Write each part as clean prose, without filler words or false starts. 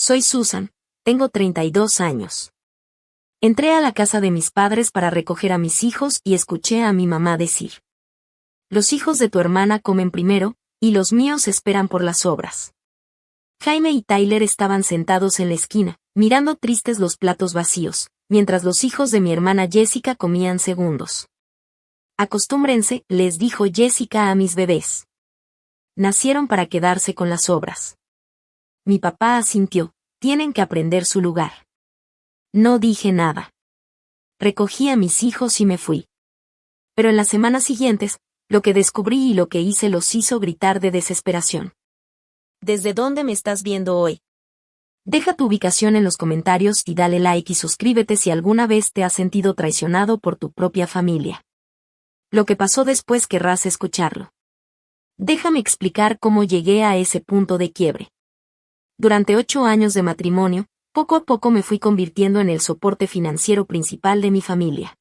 Soy Susan, tengo 32 años. Entré a la casa de mis padres para recoger a mis hijos y escuché a mi mamá decir: los hijos de tu hermana comen primero, y los míos esperan por las obras. Jaime y Tyler estaban sentados en la esquina, mirando tristes los platos vacíos, mientras los hijos de mi hermana Jessica comían segundos. Acostúmbrense, les dijo Jessica a mis bebés. Nacieron para quedarse con las obras. Mi papá asintió: tienen que aprender su lugar. No dije nada. Recogí a mis hijos y me fui. Pero en las semanas siguientes, lo que descubrí y lo que hice los hizo gritar de desesperación. ¿Desde dónde me estás viendo hoy? Deja tu ubicación en los comentarios y dale like y suscríbete si alguna vez te has sentido traicionado por tu propia familia. Lo que pasó después querrás escucharlo. Déjame explicar cómo llegué a ese punto de quiebre. Durante 8 años de matrimonio, poco a poco me fui convirtiendo en el soporte financiero principal de mi familia.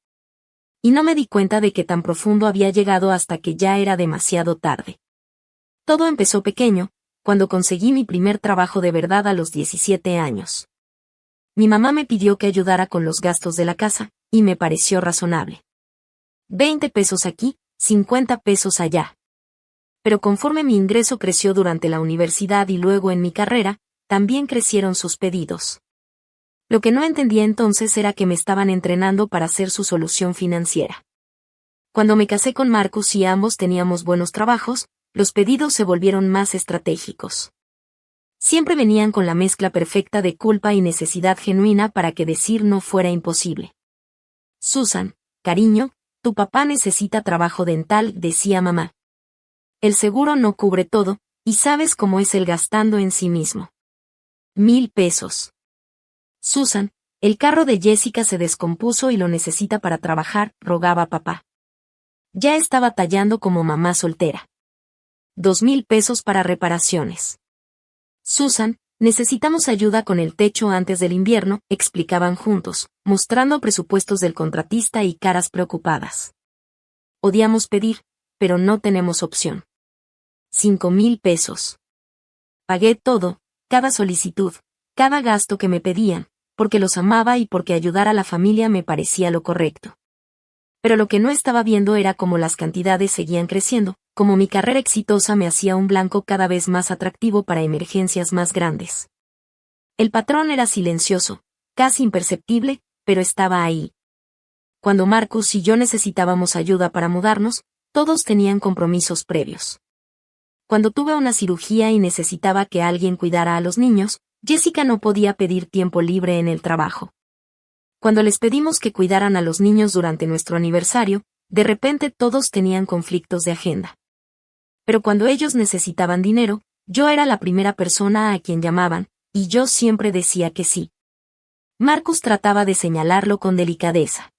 Y no me di cuenta de que tan profundo había llegado hasta que ya era demasiado tarde. Todo empezó pequeño, cuando conseguí mi primer trabajo de verdad a los 17 años. Mi mamá me pidió que ayudara con los gastos de la casa, y me pareció razonable. 20 pesos aquí, 50 pesos allá. Pero conforme mi ingreso creció durante la universidad y luego en mi carrera, también crecieron sus pedidos. Lo que no entendía entonces era que me estaban entrenando para ser su solución financiera. Cuando me casé con Marcus y ambos teníamos buenos trabajos, los pedidos se volvieron más estratégicos. Siempre venían con la mezcla perfecta de culpa y necesidad genuina para que decir no fuera imposible. Susan, cariño, tu papá necesita trabajo dental, decía mamá. El seguro no cubre todo, y sabes cómo es él gastando en sí mismo. 1000 pesos. Susan, el carro de Jessica se descompuso y lo necesita para trabajar, rogaba papá. Ya estaba tallando como mamá soltera. 2000 pesos para reparaciones. Susan, necesitamos ayuda con el techo antes del invierno, explicaban juntos, mostrando presupuestos del contratista y caras preocupadas. Odiamos pedir, pero no tenemos opción. 5000 pesos. Pagué todo, cada solicitud, cada gasto que me pedían, porque los amaba y porque ayudar a la familia me parecía lo correcto. Pero lo que no estaba viendo era cómo las cantidades seguían creciendo, como mi carrera exitosa me hacía un blanco cada vez más atractivo para emergencias más grandes. El patrón era silencioso, casi imperceptible, pero estaba ahí. Cuando Marcus y yo necesitábamos ayuda para mudarnos, todos tenían compromisos previos. Cuando tuve una cirugía y necesitaba que alguien cuidara a los niños, Jessica no podía pedir tiempo libre en el trabajo. Cuando les pedimos que cuidaran a los niños durante nuestro aniversario, de repente todos tenían conflictos de agenda. Pero cuando ellos necesitaban dinero, yo era la primera persona a quien llamaban, y yo siempre decía que sí. Marcus trataba de señalarlo con delicadeza.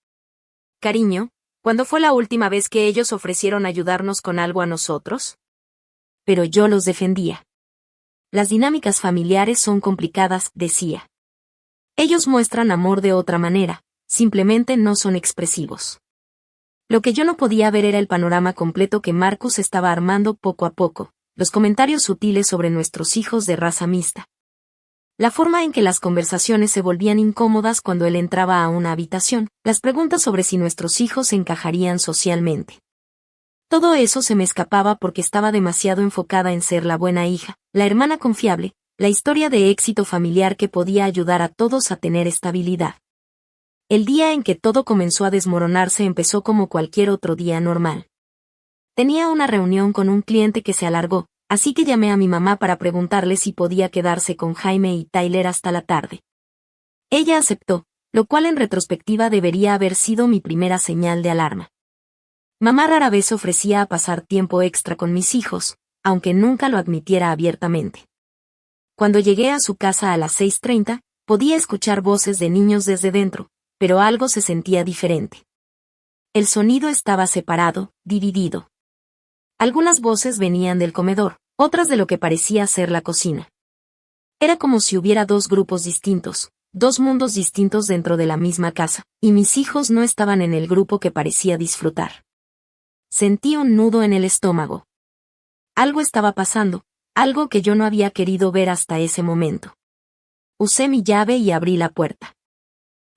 Cariño, ¿cuándo fue la última vez que ellos ofrecieron ayudarnos con algo a nosotros? Pero yo los defendía. Las dinámicas familiares son complicadas, decía. Ellos muestran amor de otra manera, simplemente no son expresivos. Lo que yo no podía ver era el panorama completo que Marcus estaba armando poco a poco, los comentarios sutiles sobre nuestros hijos de raza mixta. La forma en que las conversaciones se volvían incómodas cuando él entraba a una habitación, las preguntas sobre si nuestros hijos encajarían socialmente. Todo eso se me escapaba porque estaba demasiado enfocada en ser la buena hija, la hermana confiable, la historia de éxito familiar que podía ayudar a todos a tener estabilidad. El día en que todo comenzó a desmoronarse empezó como cualquier otro día normal. Tenía una reunión con un cliente que se alargó, así que llamé a mi mamá para preguntarle si podía quedarse con Jaime y Tyler hasta la tarde. Ella aceptó, lo cual en retrospectiva debería haber sido mi primera señal de alarma. Mamá rara vez se ofrecía a pasar tiempo extra con mis hijos, aunque nunca lo admitiera abiertamente. Cuando llegué a su casa a las 6:30, podía escuchar voces de niños desde dentro, pero algo se sentía diferente. El sonido estaba separado, dividido. Algunas voces venían del comedor, otras de lo que parecía ser la cocina. Era como si hubiera dos grupos distintos, dos mundos distintos dentro de la misma casa, y mis hijos no estaban en el grupo que parecía disfrutar. Sentí un nudo en el estómago. Algo estaba pasando, algo que yo no había querido ver hasta ese momento. Usé mi llave y abrí la puerta.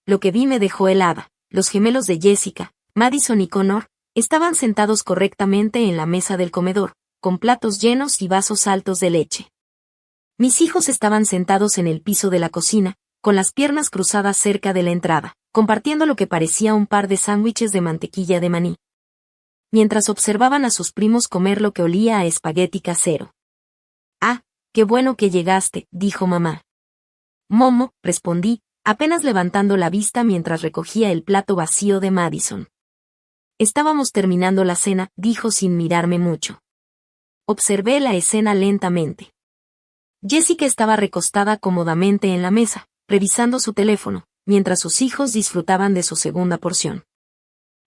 Lo que vi me dejó helada. Los gemelos de Jessica, Madison y Connor, estaban sentados correctamente en la mesa del comedor, con platos llenos y vasos altos de leche. Mis hijos estaban sentados en el piso de la cocina, con las piernas cruzadas cerca de la entrada, compartiendo lo que parecía un par de sándwiches de mantequilla de maní, mientras observaban a sus primos comer lo que olía a espagueti casero. «Ah, qué bueno que llegaste», dijo mamá. «Momo», respondí, apenas levantando la vista mientras recogía el plato vacío de Madison. «Estábamos terminando la cena», dijo sin mirarme mucho. Observé la escena lentamente. Jessica estaba recostada cómodamente en la mesa, revisando su teléfono, mientras sus hijos disfrutaban de su segunda porción.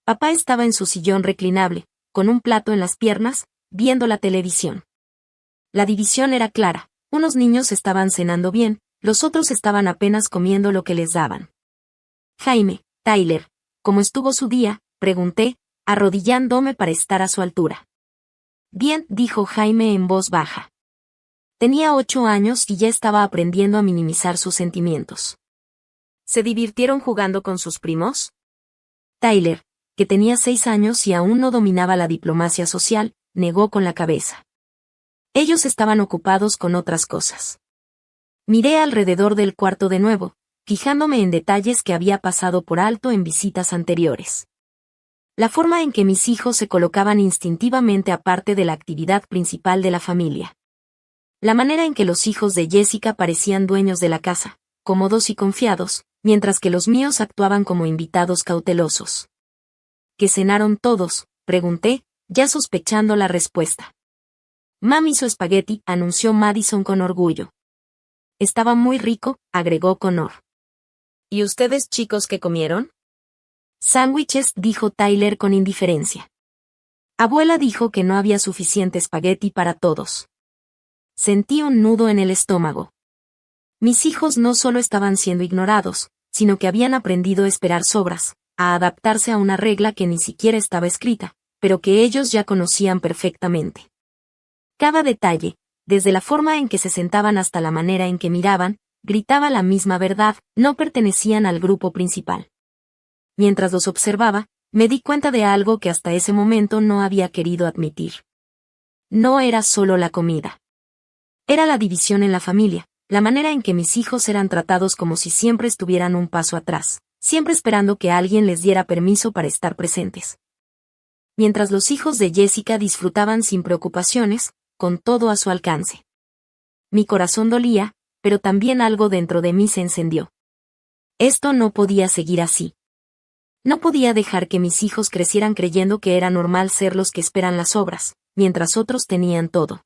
Papá estaba en su sillón reclinable, con un plato en las piernas, viendo la televisión. La división era clara, unos niños estaban cenando bien, los otros estaban apenas comiendo lo que les daban. «Jaime, Tyler, ¿cómo estuvo su día?», pregunté, arrodillándome para estar a su altura. «Bien», dijo Jaime en voz baja. Tenía 8 años y ya estaba aprendiendo a minimizar sus sentimientos. ¿Se divirtieron jugando con sus primos? Tyler, que tenía 6 años y aún no dominaba la diplomacia social, negó con la cabeza. Ellos estaban ocupados con otras cosas. Miré alrededor del cuarto de nuevo, fijándome en detalles que había pasado por alto en visitas anteriores. La forma en que mis hijos se colocaban instintivamente aparte de la actividad principal de la familia. La manera en que los hijos de Jessica parecían dueños de la casa, cómodos y confiados, mientras que los míos actuaban como invitados cautelosos. ¿Qué cenaron todos?, pregunté, ya sospechando la respuesta. «Mami hizo espagueti», anunció Madison con orgullo. «Estaba muy rico», agregó Connor. «¿Y ustedes, chicos, qué comieron?» «Sándwiches», dijo Tyler con indiferencia. Abuela dijo que no había suficiente espagueti para todos. Sentí un nudo en el estómago. Mis hijos no solo estaban siendo ignorados, sino que habían aprendido a esperar sobras, a adaptarse a una regla que ni siquiera estaba escrita, pero que ellos ya conocían perfectamente. Cada detalle, desde la forma en que se sentaban hasta la manera en que miraban, gritaba la misma verdad, no pertenecían al grupo principal. Mientras los observaba, me di cuenta de algo que hasta ese momento no había querido admitir. No era solo la comida. Era la división en la familia, la manera en que mis hijos eran tratados como si siempre estuvieran un paso atrás, siempre esperando que alguien les diera permiso para estar presentes. Mientras los hijos de Jessica disfrutaban sin preocupaciones, con todo a su alcance. Mi corazón dolía, pero también algo dentro de mí se encendió. Esto no podía seguir así. No podía dejar que mis hijos crecieran creyendo que era normal ser los que esperan las obras, mientras otros tenían todo.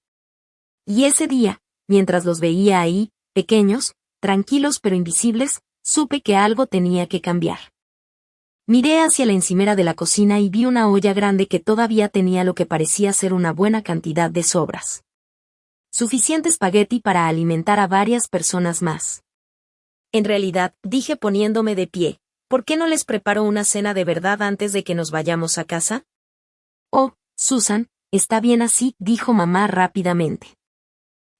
Y ese día, mientras los veía ahí, pequeños, tranquilos pero invisibles, supe que algo tenía que cambiar. Miré hacia la encimera de la cocina y vi una olla grande que todavía tenía lo que parecía ser una buena cantidad de sobras. Suficiente espagueti para alimentar a varias personas más. En realidad, dije poniéndome de pie, ¿por qué no les preparo una cena de verdad antes de que nos vayamos a casa? Oh, Susan, está bien así, dijo mamá rápidamente.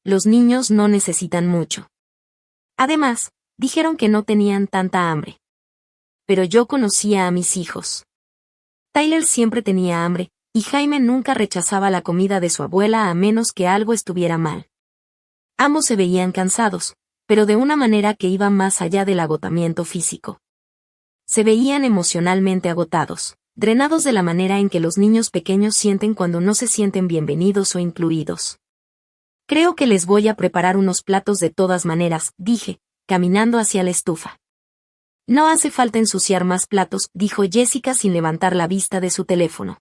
Los niños no necesitan mucho. Además, dijeron que no tenían tanta hambre. Pero yo conocía a mis hijos. Tyler siempre tenía hambre, y Jaime nunca rechazaba la comida de su abuela a menos que algo estuviera mal. Ambos se veían cansados, pero de una manera que iba más allá del agotamiento físico. Se veían emocionalmente agotados, drenados de la manera en que los niños pequeños sienten cuando no se sienten bienvenidos o incluidos. Creo que les voy a preparar unos platos de todas maneras, dije, caminando hacia la estufa. No hace falta ensuciar más platos, dijo Jessica sin levantar la vista de su teléfono.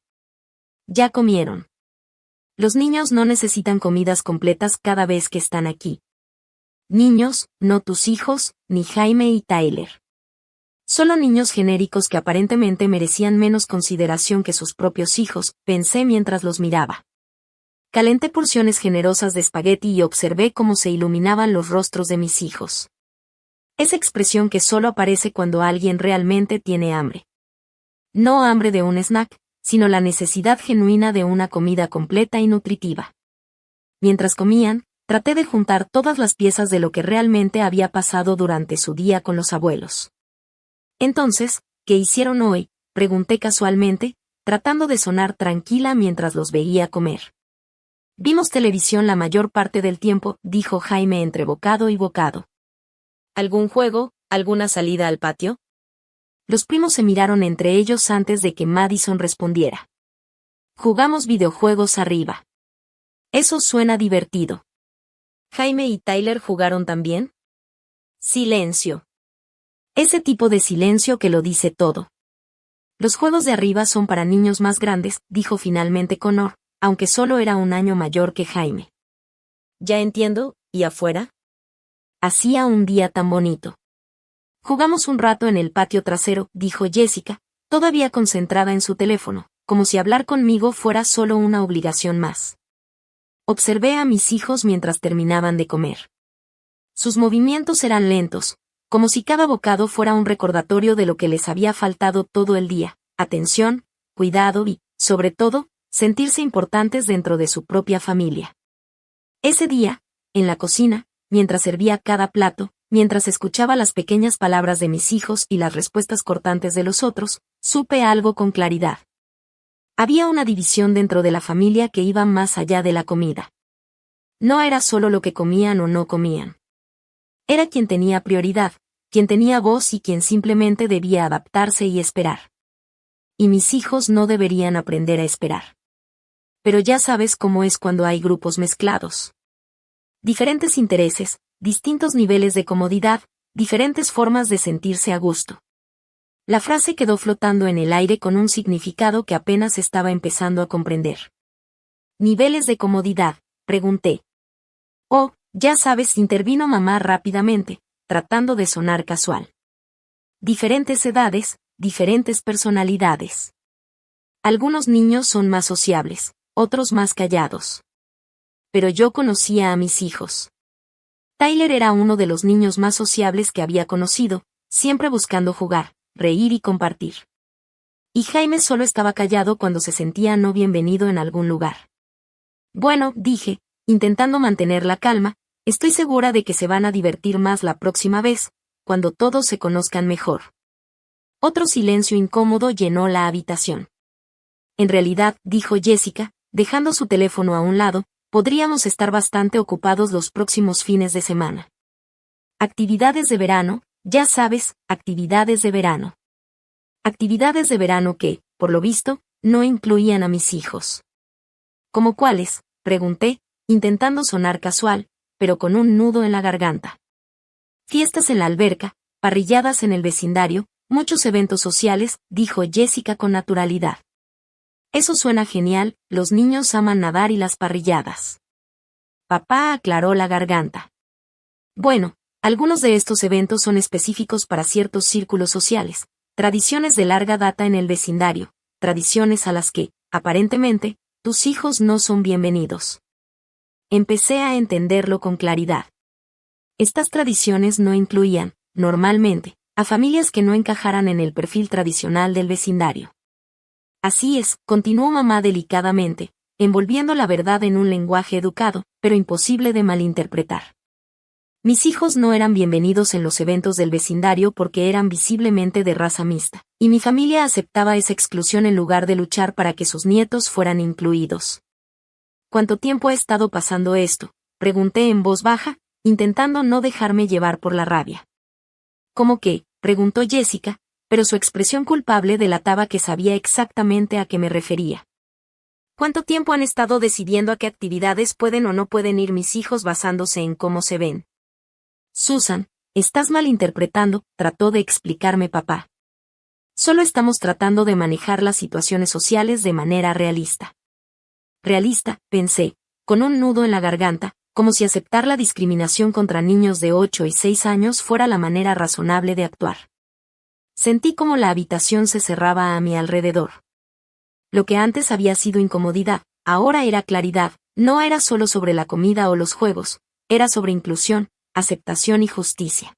Ya comieron. Los niños no necesitan comidas completas cada vez que están aquí. Niños, no tus hijos, ni Jaime y Tyler. Solo niños genéricos que aparentemente merecían menos consideración que sus propios hijos, pensé mientras los miraba. Calenté porciones generosas de espagueti y observé cómo se iluminaban los rostros de mis hijos. Esa expresión que solo aparece cuando alguien realmente tiene hambre. No hambre de un snack, sino la necesidad genuina de una comida completa y nutritiva. Mientras comían, Traté de juntar todas las piezas de lo que realmente había pasado durante su día con los abuelos. Entonces, ¿qué hicieron hoy?, pregunté casualmente, tratando de sonar tranquila mientras los veía comer. Vimos televisión la mayor parte del tiempo, dijo Jaime entre bocado y bocado. ¿Algún juego, alguna salida al patio? Los primos se miraron entre ellos antes de que Madison respondiera. Jugamos videojuegos arriba. Eso suena divertido. ¿Jaime y Tyler jugaron también? Silencio. Ese tipo de silencio que lo dice todo. Los juegos de arriba son para niños más grandes, dijo finalmente Connor, aunque solo era un año mayor que Jaime. Ya entiendo, ¿y afuera? Hacía un día tan bonito. Jugamos un rato en el patio trasero, dijo Jessica, todavía concentrada en su teléfono, como si hablar conmigo fuera solo una obligación más. Observé a mis hijos mientras terminaban de comer. Sus movimientos eran lentos, como si cada bocado fuera un recordatorio de lo que les había faltado todo el día, atención, cuidado y, sobre todo, sentirse importantes dentro de su propia familia. Ese día, en la cocina, mientras servía cada plato, mientras escuchaba las pequeñas palabras de mis hijos y las respuestas cortantes de los otros, supe algo con claridad. Había una división dentro de la familia que iba más allá de la comida. No era solo lo que comían o no comían. Era quien tenía prioridad, quien tenía voz y quien simplemente debía adaptarse y esperar. Y mis hijos no deberían aprender a esperar. Pero ya sabes cómo es cuando hay grupos mezclados. Diferentes intereses, distintos niveles de comodidad, diferentes formas de sentirse a gusto. La frase quedó flotando en el aire con un significado que apenas estaba empezando a comprender. ¿Niveles de comodidad?, pregunté. Oh, ya sabes, intervino mamá rápidamente, tratando de sonar casual. Diferentes edades, diferentes personalidades. Algunos niños son más sociables, otros más callados. Pero yo conocía a mis hijos. Tyler era uno de los niños más sociables que había conocido, siempre buscando jugar, reír y compartir. Y Jaime solo estaba callado cuando se sentía no bienvenido en algún lugar. Bueno, dije, intentando mantener la calma, estoy segura de que se van a divertir más la próxima vez, cuando todos se conozcan mejor. Otro silencio incómodo llenó la habitación. En realidad, dijo Jessica, dejando su teléfono a un lado, podríamos estar bastante ocupados los próximos fines de semana. Actividades de verano, ya sabes, actividades de verano. Actividades de verano que, por lo visto, no incluían a mis hijos. ¿Cómo cuáles?, pregunté, intentando sonar casual, pero con un nudo en la garganta. Fiestas en la alberca, parrilladas en el vecindario, muchos eventos sociales, dijo Jessica con naturalidad. Eso suena genial, los niños aman nadar y las parrilladas. Papá aclaró la garganta. Bueno, algunos de estos eventos son específicos para ciertos círculos sociales, tradiciones de larga data en el vecindario, tradiciones a las que, aparentemente, tus hijos no son bienvenidos. Empecé a entenderlo con claridad. Estas tradiciones no incluían, normalmente, a familias que no encajaran en el perfil tradicional del vecindario. Así es, continuó mamá delicadamente, envolviendo la verdad en un lenguaje educado, pero imposible de malinterpretar. Mis hijos no eran bienvenidos en los eventos del vecindario porque eran visiblemente de raza mixta, y mi familia aceptaba esa exclusión en lugar de luchar para que sus nietos fueran incluidos. ¿Cuánto tiempo ha estado pasando esto?, pregunté en voz baja, intentando no dejarme llevar por la rabia. ¿Cómo qué?, preguntó Jessica, pero su expresión culpable delataba que sabía exactamente a qué me refería. ¿Cuánto tiempo han estado decidiendo a qué actividades pueden o no pueden ir mis hijos basándose en cómo se ven? Susan, estás malinterpretando, trató de explicarme papá. Solo estamos tratando de manejar las situaciones sociales de manera realista. Realista, pensé, con un nudo en la garganta, como si aceptar la discriminación contra niños de 8 y 6 años fuera la manera razonable de actuar. Sentí como la habitación se cerraba a mi alrededor. Lo que antes había sido incomodidad, ahora era claridad, no era solo sobre la comida o los juegos, era sobre inclusión, aceptación y justicia.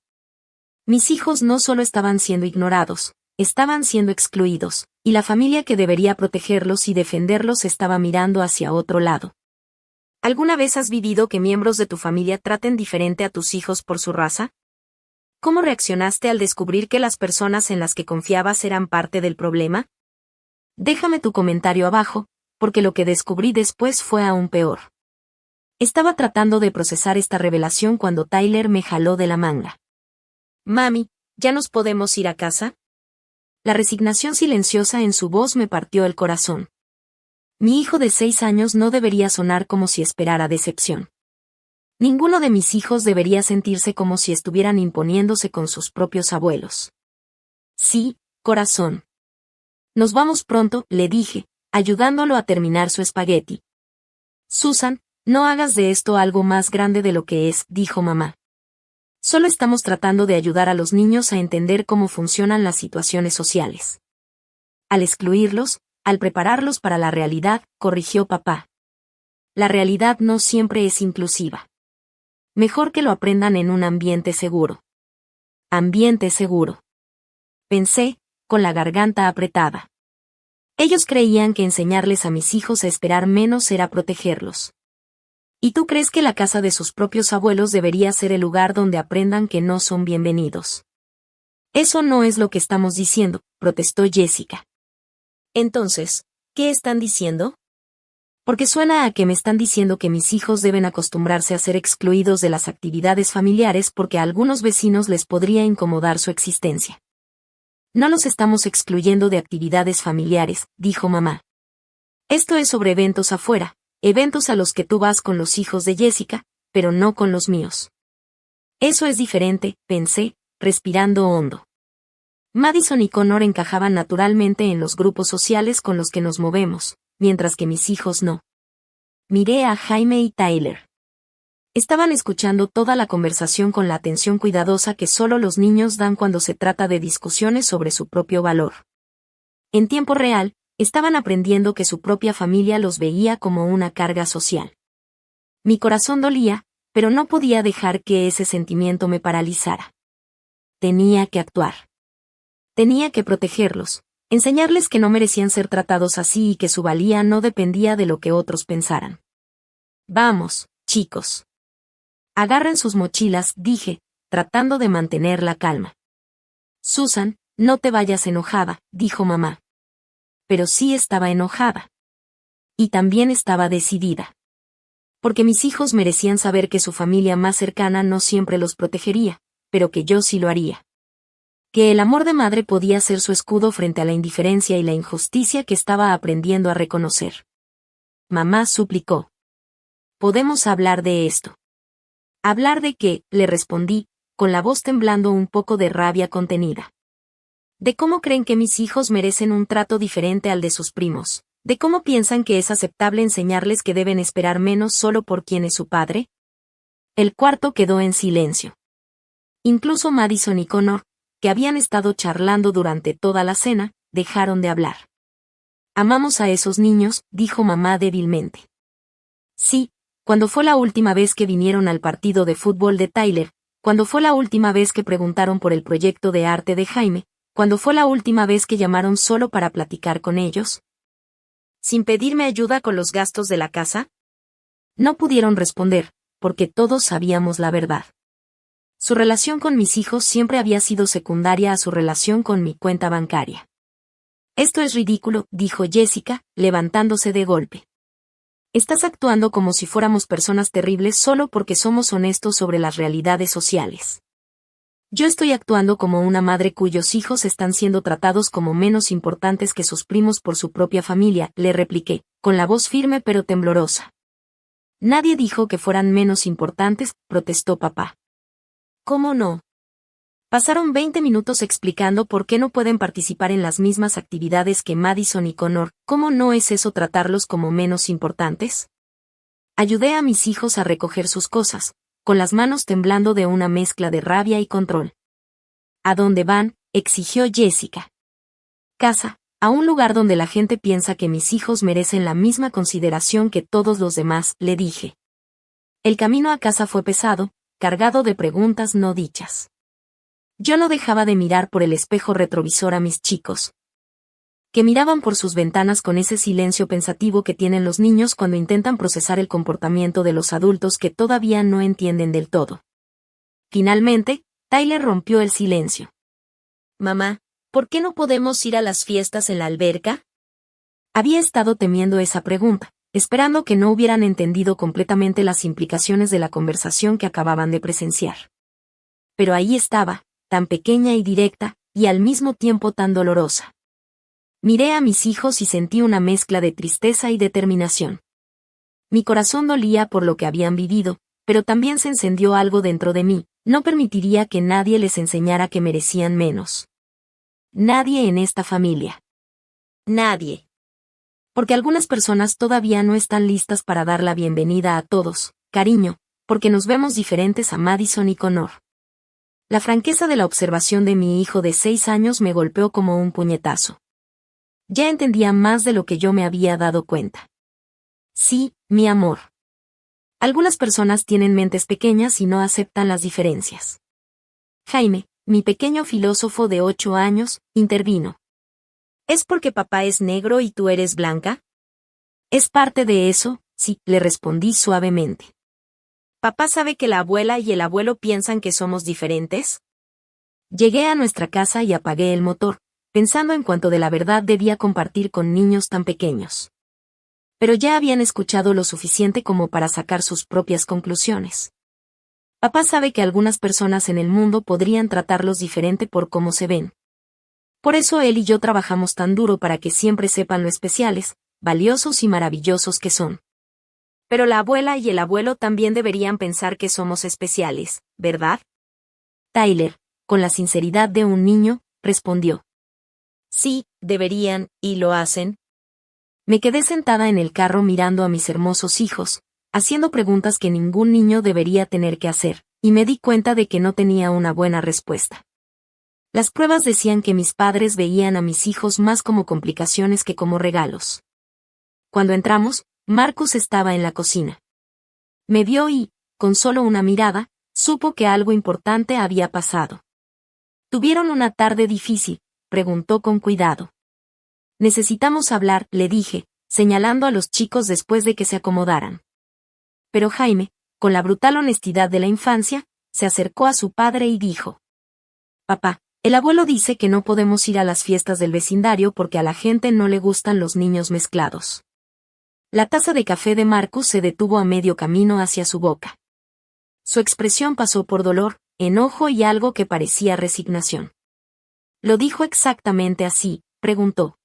Mis hijos no solo estaban siendo ignorados, estaban siendo excluidos, y la familia que debería protegerlos y defenderlos estaba mirando hacia otro lado. ¿Alguna vez has vivido que miembros de tu familia traten diferente a tus hijos por su raza? ¿Cómo reaccionaste al descubrir que las personas en las que confiabas eran parte del problema? Déjame tu comentario abajo, porque lo que descubrí después fue aún peor. Estaba tratando de procesar esta revelación cuando Tyler me jaló de la manga. Mami, ¿ya nos podemos ir a casa? La resignación silenciosa en su voz me partió el corazón. Mi hijo de 6 años no debería sonar como si esperara decepción. Ninguno de mis hijos debería sentirse como si estuvieran imponiéndose con sus propios abuelos. Sí, corazón. Nos vamos pronto, le dije, ayudándolo a terminar su espagueti. Susan, no hagas de esto algo más grande de lo que es, dijo mamá. Solo estamos tratando de ayudar a los niños a entender cómo funcionan las situaciones sociales. Al excluirlos, al prepararlos para la realidad, corrigió papá. La realidad no siempre es inclusiva. Mejor que lo aprendan en un ambiente seguro. Ambiente seguro. Pensé, con la garganta apretada. Ellos creían que enseñarles a mis hijos a esperar menos era protegerlos. ¿Y tú crees que la casa de sus propios abuelos debería ser el lugar donde aprendan que no son bienvenidos? Eso no es lo que estamos diciendo, protestó Jessica. Entonces, ¿qué están diciendo? Porque suena a que me están diciendo que mis hijos deben acostumbrarse a ser excluidos de las actividades familiares porque a algunos vecinos les podría incomodar su existencia. No los estamos excluyendo de actividades familiares, dijo mamá. Esto es sobre eventos afuera, eventos a los que tú vas con los hijos de Jessica, pero no con los míos. Eso es diferente, pensé, respirando hondo. Madison y Connor encajaban naturalmente en los grupos sociales con los que nos movemos, mientras que mis hijos no. Miré a Jaime y Tyler. Estaban escuchando toda la conversación con la atención cuidadosa que solo los niños dan cuando se trata de discusiones sobre su propio valor. En tiempo real, estaban aprendiendo que su propia familia los veía como una carga social. Mi corazón dolía, pero no podía dejar que ese sentimiento me paralizara. Tenía que actuar. Tenía que protegerlos, enseñarles que no merecían ser tratados así y que su valía no dependía de lo que otros pensaran. Vamos, chicos. Agarren sus mochilas, dije, tratando de mantener la calma. Susan, no te vayas enojada, dijo mamá. Pero sí estaba enojada. Y también estaba decidida. Porque mis hijos merecían saber que su familia más cercana no siempre los protegería, pero que yo sí lo haría. Que el amor de madre podía ser su escudo frente a la indiferencia y la injusticia que estaba aprendiendo a reconocer. Mamá suplicó. ¿Podemos hablar de esto? ¿Hablar de qué?, le respondí, con la voz temblando un poco de rabia contenida. De cómo creen que mis hijos merecen un trato diferente al de sus primos, de cómo piensan que es aceptable enseñarles que deben esperar menos solo por quien es su padre. El cuarto quedó en silencio. Incluso Madison y Connor, que habían estado charlando durante toda la cena, dejaron de hablar. Amamos a esos niños, dijo mamá débilmente. Sí, cuando fue la última vez que vinieron al partido de fútbol de Tyler, cuando fue la última vez que preguntaron por el proyecto de arte de Jaime, cuando fue la última vez que llamaron solo para platicar con ellos. ¿Sin pedirme ayuda con los gastos de la casa? No pudieron responder, porque todos sabíamos la verdad. Su relación con mis hijos siempre había sido secundaria a su relación con mi cuenta bancaria. Esto es ridículo, dijo Jessica, levantándose de golpe. Estás actuando como si fuéramos personas terribles solo porque somos honestos sobre las realidades sociales. Yo estoy actuando como una madre cuyos hijos están siendo tratados como menos importantes que sus primos por su propia familia, le repliqué, con la voz firme pero temblorosa. Nadie dijo que fueran menos importantes, protestó papá. ¿Cómo no? Pasaron 20 minutos explicando por qué no pueden participar en las mismas actividades que Madison y Connor. ¿Cómo no es eso tratarlos como menos importantes? Ayudé a mis hijos a recoger sus cosas, con las manos temblando de una mezcla de rabia y control. ¿A dónde van?, exigió Jessica. Casa, a un lugar donde la gente piensa que mis hijos merecen la misma consideración que todos los demás, le dije. El camino a casa fue pesado, cargado de preguntas no dichas. Yo no dejaba de mirar por el espejo retrovisor a mis chicos. que miraban por sus ventanas con ese silencio pensativo que tienen los niños cuando intentan procesar el comportamiento de los adultos que todavía no entienden del todo. Finalmente, Tyler rompió el silencio. Mamá, ¿por qué no podemos ir a las fiestas en la alberca? Había estado temiendo esa pregunta, esperando que no hubieran entendido completamente las implicaciones de la conversación que acababan de presenciar. Pero ahí estaba, tan pequeña y directa, y al mismo tiempo tan dolorosa. Miré a mis hijos y sentí una mezcla de tristeza y determinación. Mi corazón dolía por lo que habían vivido, pero también se encendió algo dentro de mí. No permitiría que nadie les enseñara que merecían menos. Nadie en esta familia. Nadie. Porque algunas personas todavía no están listas para dar la bienvenida a todos, cariño, porque nos vemos diferentes a Madison y Connor. La franqueza de la observación de mi hijo de 6 años me golpeó como un puñetazo. Ya entendía más de lo que yo me había dado cuenta. Sí, mi amor. Algunas personas tienen mentes pequeñas y no aceptan las diferencias. Jaime, mi pequeño filósofo de 8 años, intervino. ¿Es porque papá es negro y tú eres blanca? Es parte de eso, sí, le respondí suavemente. ¿Papá sabe que la abuela y el abuelo piensan que somos diferentes? Llegué a nuestra casa y apagué el motor, pensando en cuánto de la verdad debía compartir con niños tan pequeños. Pero ya habían escuchado lo suficiente como para sacar sus propias conclusiones. Papá sabe que algunas personas en el mundo podrían tratarlos diferente por cómo se ven. Por eso él y yo trabajamos tan duro para que siempre sepan lo especiales, valiosos y maravillosos que son. Pero la abuela y el abuelo también deberían pensar que somos especiales, ¿verdad? Tyler, con la sinceridad de un niño, respondió. Sí, deberían, y lo hacen. Me quedé sentada en el carro mirando a mis hermosos hijos, haciendo preguntas que ningún niño debería tener que hacer, y me di cuenta de que no tenía una buena respuesta. Las pruebas decían que mis padres veían a mis hijos más como complicaciones que como regalos. Cuando entramos, Marcus estaba en la cocina. Me vio y, con solo una mirada, supo que algo importante había pasado. ¿Tuvieron una tarde difícil?, preguntó con cuidado. Necesitamos hablar, le dije, señalando a los chicos después de que se acomodaran. Pero Jaime, con la brutal honestidad de la infancia, se acercó a su padre y dijo. Papá, el abuelo dice que no podemos ir a las fiestas del vecindario porque a la gente no le gustan los niños mezclados. La taza de café de Marcus se detuvo a medio camino hacia su boca. Su expresión pasó por dolor, enojo y algo que parecía resignación. ¿Lo dijo exactamente así?, preguntó.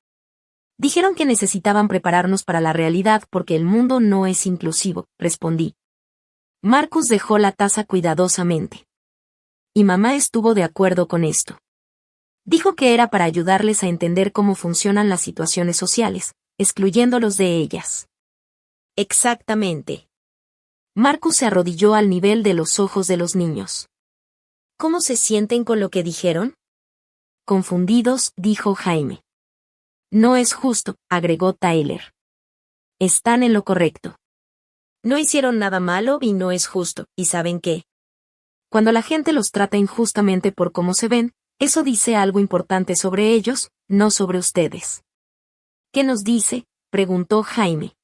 Dijeron que necesitaban prepararnos para la realidad porque el mundo no es inclusivo, respondí. Marcus dejó la taza cuidadosamente. Y mamá estuvo de acuerdo con esto. Dijo que era para ayudarles a entender cómo funcionan las situaciones sociales, excluyéndolos de ellas. Exactamente. Marcus se arrodilló al nivel de los ojos de los niños. ¿Cómo se sienten con lo que dijeron? Confundidos, dijo Jaime. No es justo, agregó Tyler. Están en lo correcto. No hicieron nada malo y no es justo, ¿y saben qué? Cuando la gente los trata injustamente por cómo se ven, eso dice algo importante sobre ellos, no sobre ustedes. ¿Qué nos dice?, preguntó Jaime.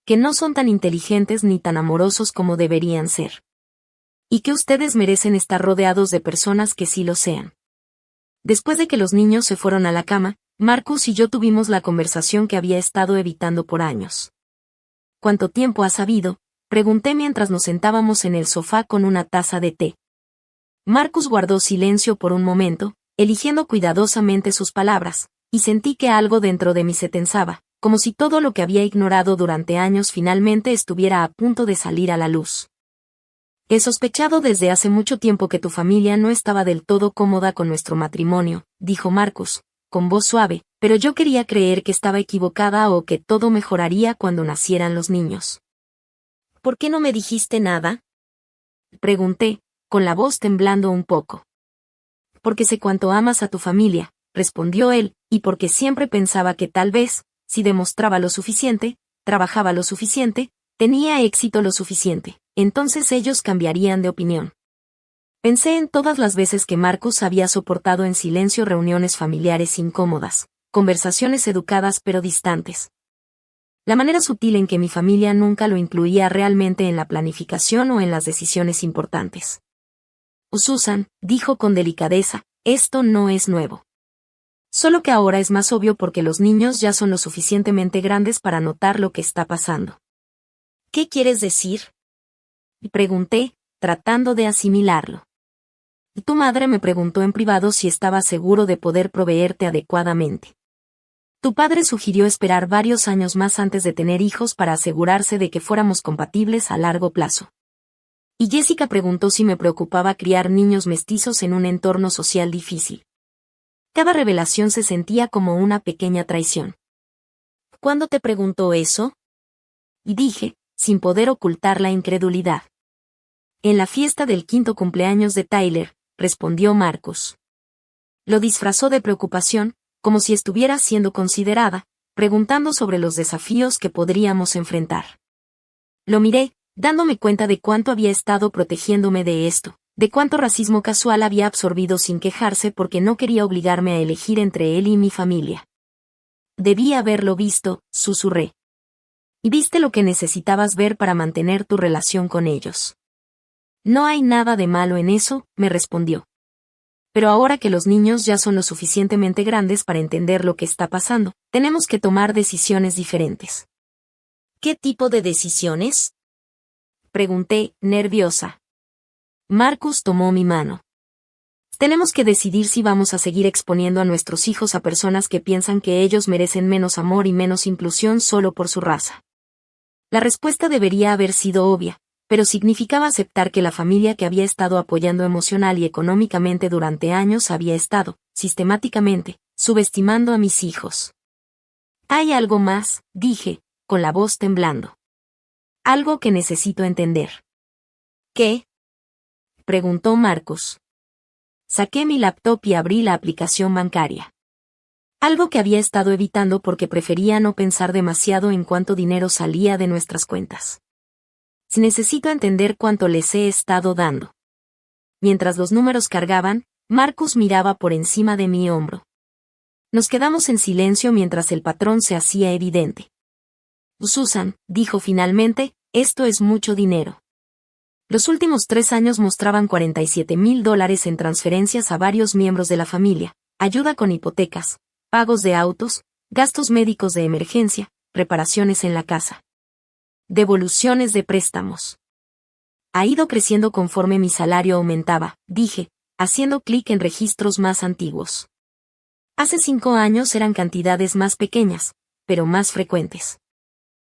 Que no son tan inteligentes ni tan amorosos como deberían ser. Y que ustedes merecen estar rodeados de personas que sí lo sean. Después de que los niños se fueron a la cama, Marcus y yo tuvimos la conversación que había estado evitando por años. ¿Cuánto tiempo has sabido?, pregunté mientras nos sentábamos en el sofá con una taza de té. Marcus guardó silencio por un momento, eligiendo cuidadosamente sus palabras, y sentí que algo dentro de mí se tensaba, como si todo lo que había ignorado durante años finalmente estuviera a punto de salir a la luz. He sospechado desde hace mucho tiempo que tu familia no estaba del todo cómoda con nuestro matrimonio, dijo Marcus, con voz suave, pero yo quería creer que estaba equivocada o que todo mejoraría cuando nacieran los niños. ¿Por qué no me dijiste nada?, pregunté, con la voz temblando un poco. Porque sé cuánto amas a tu familia, respondió él, y porque siempre pensaba que tal vez, si demostraba lo suficiente, trabajaba lo suficiente, tenía éxito lo suficiente, entonces ellos cambiarían de opinión. Pensé en todas las veces que Marcus había soportado en silencio reuniones familiares incómodas, conversaciones educadas pero distantes. La manera sutil en que mi familia nunca lo incluía realmente en la planificación o en las decisiones importantes. Susan, dijo con delicadeza, esto no es nuevo. Solo que ahora es más obvio porque los niños ya son lo suficientemente grandes para notar lo que está pasando. ¿Qué quieres decir? Pregunté, tratando de asimilarlo. Tu madre me preguntó en privado si estaba seguro de poder proveerte adecuadamente. Tu padre sugirió esperar varios años más antes de tener hijos para asegurarse de que fuéramos compatibles a largo plazo. Y Jessica preguntó si me preocupaba criar niños mestizos en un entorno social difícil. Cada revelación se sentía como una pequeña traición. ¿Cuándo te preguntó eso? Y dije, sin poder ocultar la incredulidad. En la fiesta del 5º cumpleaños de Tyler, respondió Marcus. Lo disfrazó de preocupación, como si estuviera siendo considerada, preguntando sobre los desafíos que podríamos enfrentar. Lo miré, dándome cuenta de cuánto había estado protegiéndome de esto, de cuánto racismo casual había absorbido sin quejarse porque no quería obligarme a elegir entre él y mi familia. Debí haberlo visto, susurré. Y viste lo que necesitabas ver para mantener tu relación con ellos. No hay nada de malo en eso, me respondió. Pero ahora que los niños ya son lo suficientemente grandes para entender lo que está pasando, tenemos que tomar decisiones diferentes. ¿Qué tipo de decisiones? Pregunté, nerviosa. Marcus tomó mi mano. Tenemos que decidir si vamos a seguir exponiendo a nuestros hijos a personas que piensan que ellos merecen menos amor y menos inclusión solo por su raza. La respuesta debería haber sido obvia, pero significaba aceptar que la familia que había estado apoyando emocional y económicamente durante años había estado, sistemáticamente, subestimando a mis hijos. Hay algo más, dije, con la voz temblando. Algo que necesito entender. ¿Qué? Preguntó Marcus. Saqué mi laptop y abrí la aplicación bancaria. Algo que había estado evitando porque prefería no pensar demasiado en cuánto dinero salía de nuestras cuentas. Si necesito entender cuánto les he estado dando. Mientras los números cargaban, Marcus miraba por encima de mi hombro. Nos quedamos en silencio mientras el patrón se hacía evidente. Susan, dijo finalmente, esto es mucho dinero. Los últimos 3 años mostraban $47,000 en transferencias a varios miembros de la familia, ayuda con hipotecas, pagos de autos, gastos médicos de emergencia, reparaciones en la casa. Devoluciones de préstamos. Ha ido creciendo conforme mi salario aumentaba, dije, haciendo clic en registros más antiguos. Hace 5 años eran cantidades más pequeñas, pero más frecuentes.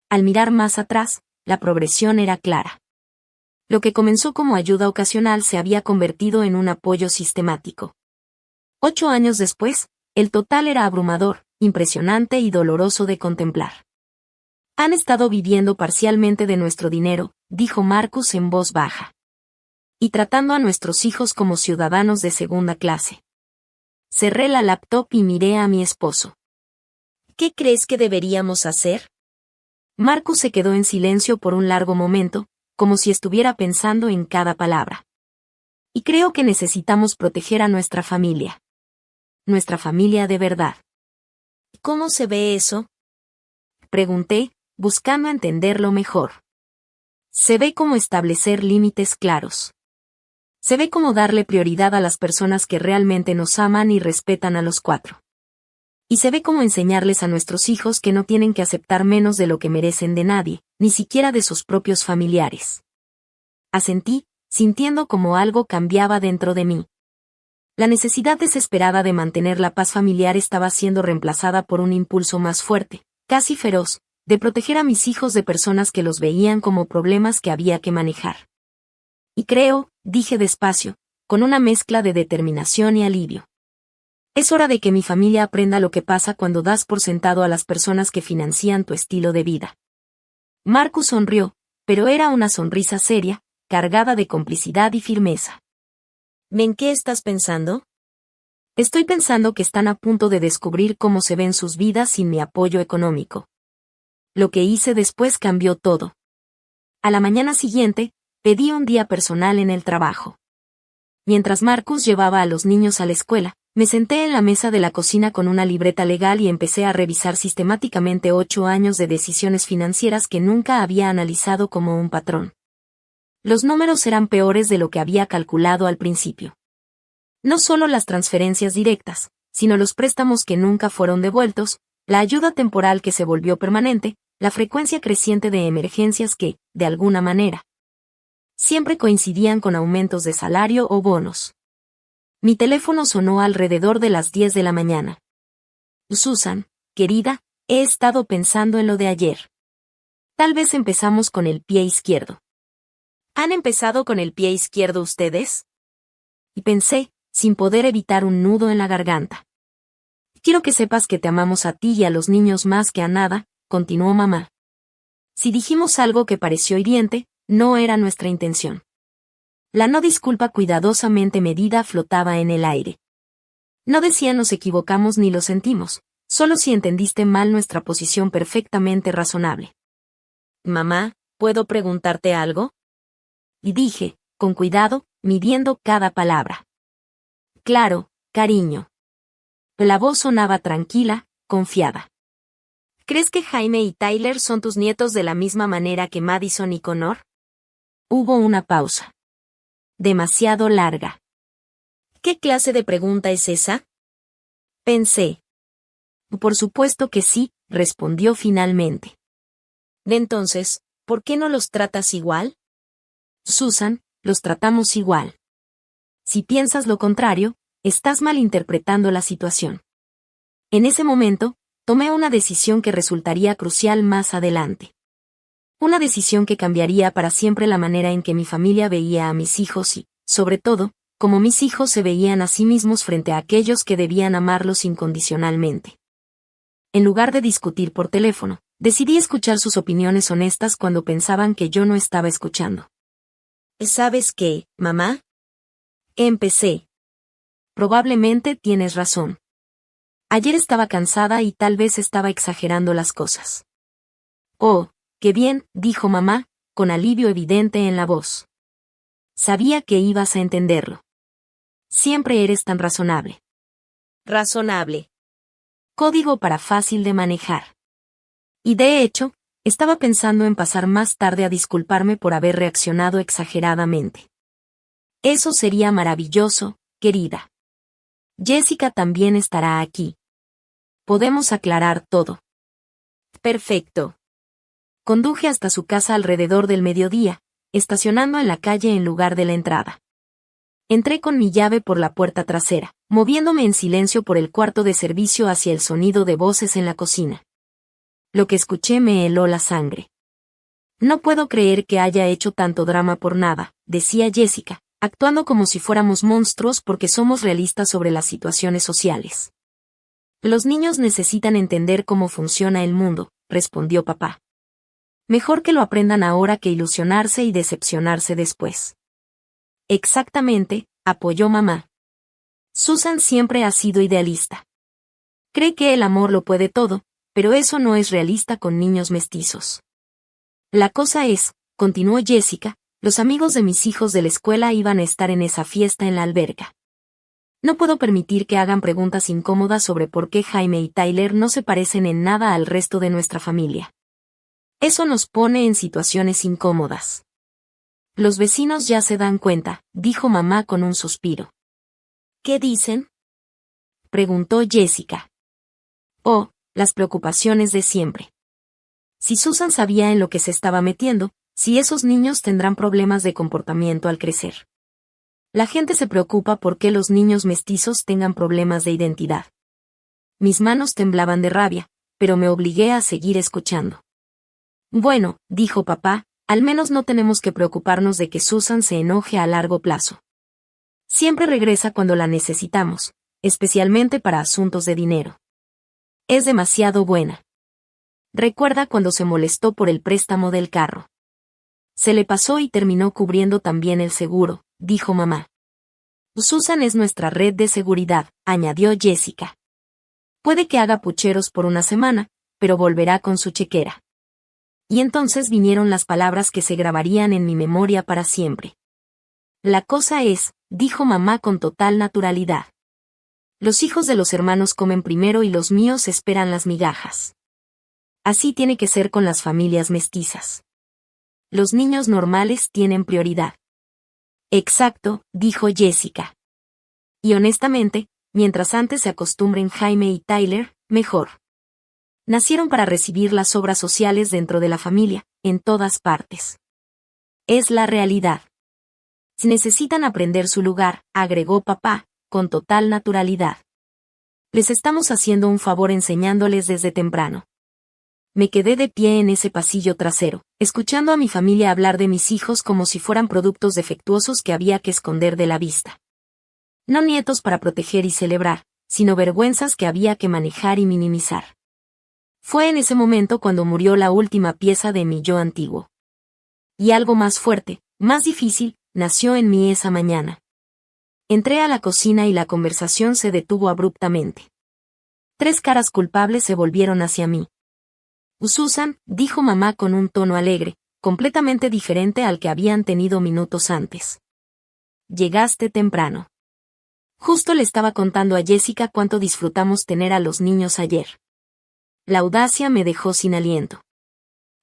Al mirar más atrás, la progresión era clara. Lo que comenzó como ayuda ocasional se había convertido en un apoyo sistemático. 8 años después, el total era abrumador, impresionante y doloroso de contemplar. Han estado viviendo parcialmente de nuestro dinero, dijo Marcus en voz baja. Y tratando a nuestros hijos como ciudadanos de segunda clase. Cerré la laptop y miré a mi esposo. ¿Qué crees que deberíamos hacer? Marcus se quedó en silencio por un largo momento, como si estuviera pensando en cada palabra. Y creo que necesitamos proteger a nuestra familia. Nuestra familia de verdad. ¿Cómo se ve eso? Pregunté, buscando entenderlo mejor. Se ve como establecer límites claros. Se ve como darle prioridad a las personas que realmente nos aman y respetan a los 4. Y se ve como enseñarles a nuestros hijos que no tienen que aceptar menos de lo que merecen de nadie, ni siquiera de sus propios familiares. Asentí, sintiendo como algo cambiaba dentro de mí. La necesidad desesperada de mantener la paz familiar estaba siendo reemplazada por un impulso más fuerte, casi feroz, de proteger a mis hijos de personas que los veían como problemas que había que manejar. Y creo, dije despacio, con una mezcla de determinación y alivio. Es hora de que mi familia aprenda lo que pasa cuando das por sentado a las personas que financian tu estilo de vida. Marcus sonrió, pero era una sonrisa seria, cargada de complicidad y firmeza. ¿En qué estás pensando? Estoy pensando que están a punto de descubrir cómo se ven sus vidas sin mi apoyo económico. Lo que hice después cambió todo. A la mañana siguiente, pedí un día personal en el trabajo. Mientras Marcus llevaba a los niños a la escuela, Me senté en la mesa de la cocina con una libreta legal y empecé a revisar sistemáticamente 8 años de decisiones financieras que nunca había analizado como un patrón. Los números eran peores de lo que había calculado al principio. No solo las transferencias directas, sino los préstamos que nunca fueron devueltos, la ayuda temporal que se volvió permanente, la frecuencia creciente de emergencias que, de alguna manera, siempre coincidían con aumentos de salario o bonos. Mi teléfono sonó alrededor de las 10 de la mañana. Susan, querida, he estado pensando en lo de ayer. Tal vez empezamos con el pie izquierdo. ¿Han empezado con el pie izquierdo ustedes? Y pensé, sin poder evitar un nudo en la garganta. Quiero que sepas que te amamos a ti y a los niños más que a nada, continuó mamá. Si dijimos algo que pareció hiriente, no era nuestra intención. La no disculpa cuidadosamente medida flotaba en el aire. No decía nos equivocamos ni lo sentimos, solo si entendiste mal nuestra posición perfectamente razonable. Mamá, ¿puedo preguntarte algo? Y dije, con cuidado, midiendo cada palabra. Claro, cariño. La voz sonaba tranquila, confiada. ¿Crees que Jaime y Tyler son tus nietos de la misma manera que Madison y Connor? Hubo una pausa. Demasiado larga. ¿Qué clase de pregunta es esa? Pensé. Por supuesto que sí, respondió finalmente. Entonces, ¿por qué no los tratas igual? Susan, los tratamos igual. Si piensas lo contrario, estás malinterpretando la situación. En ese momento, tomé una decisión que resultaría crucial más adelante. Una decisión que cambiaría para siempre la manera en que mi familia veía a mis hijos y, sobre todo, cómo mis hijos se veían a sí mismos frente a aquellos que debían amarlos incondicionalmente. En lugar de discutir por teléfono, decidí escuchar sus opiniones honestas cuando pensaban que yo no estaba escuchando. ¿Sabes qué, mamá? Empecé. Probablemente tienes razón. Ayer estaba cansada y tal vez estaba exagerando las cosas. Oh, qué bien, dijo mamá, con alivio evidente en la voz. Sabía que ibas a entenderlo. Siempre eres tan razonable. Razonable. Código para fácil de manejar. Y de hecho, estaba pensando en pasar más tarde a disculparme por haber reaccionado exageradamente. Eso sería maravilloso, querida. Jessica también estará aquí. Podemos aclarar todo. Perfecto. Conduje hasta su casa alrededor del mediodía, estacionando en la calle en lugar de la entrada. Entré con mi llave por la puerta trasera, moviéndome en silencio por el cuarto de servicio hacia el sonido de voces en la cocina. Lo que escuché me heló la sangre. No puedo creer que haya hecho tanto drama por nada, decía Jessica, actuando como si fuéramos monstruos porque somos realistas sobre las situaciones sociales. Los niños necesitan entender cómo funciona el mundo, respondió papá. Mejor que lo aprendan ahora que ilusionarse y decepcionarse después. Exactamente, apoyó mamá. Susan siempre ha sido idealista. Cree que el amor lo puede todo, pero eso no es realista con niños mestizos. La cosa es, continuó Jessica, los amigos de mis hijos de la escuela iban a estar en esa fiesta en la alberca. No puedo permitir que hagan preguntas incómodas sobre por qué Jaime y Tyler no se parecen en nada al resto de nuestra familia. Eso nos pone en situaciones incómodas. Los vecinos ya se dan cuenta, dijo mamá con un suspiro. ¿Qué dicen? Preguntó Jessica. Oh, las preocupaciones de siempre. Si Susan sabía en lo que se estaba metiendo, si esos niños tendrán problemas de comportamiento al crecer. La gente se preocupa por qué los niños mestizos tengan problemas de identidad. Mis manos temblaban de rabia, pero me obligué a seguir escuchando. Bueno, dijo papá, al menos no tenemos que preocuparnos de que Susan se enoje a largo plazo. Siempre regresa cuando la necesitamos, especialmente para asuntos de dinero. Es demasiado buena. Recuerda cuando se molestó por el préstamo del carro. Se le pasó y terminó cubriendo también el seguro, dijo mamá. Susan es nuestra red de seguridad, añadió Jessica. Puede que haga pucheros por una semana, pero volverá con su chequera. Y entonces vinieron las palabras que se grabarían en mi memoria para siempre. La cosa es, dijo mamá con total naturalidad. Los hijos de los hermanos comen primero y los míos esperan las migajas. Así tiene que ser con las familias mestizas. Los niños normales tienen prioridad. Exacto, dijo Jessica. Y honestamente, mientras antes se acostumbren Jaime y Tyler, mejor. Nacieron para recibir las obras sociales dentro de la familia, en todas partes. Es la realidad. Necesitan aprender su lugar, agregó papá, con total naturalidad. Les estamos haciendo un favor enseñándoles desde temprano. Me quedé de pie en ese pasillo trasero, escuchando a mi familia hablar de mis hijos como si fueran productos defectuosos que había que esconder de la vista. No nietos para proteger y celebrar, sino vergüenzas que había que manejar y minimizar. Fue en ese momento cuando murió la última pieza de mi yo antiguo. Y algo más fuerte, más difícil, nació en mí esa mañana. Entré a la cocina y la conversación se detuvo abruptamente. 3 caras culpables se volvieron hacia mí. Susan, dijo mamá con un tono alegre, completamente diferente al que habían tenido minutos antes. Llegaste temprano. Justo le estaba contando a Jessica cuánto disfrutamos tener a los niños ayer. La audacia me dejó sin aliento.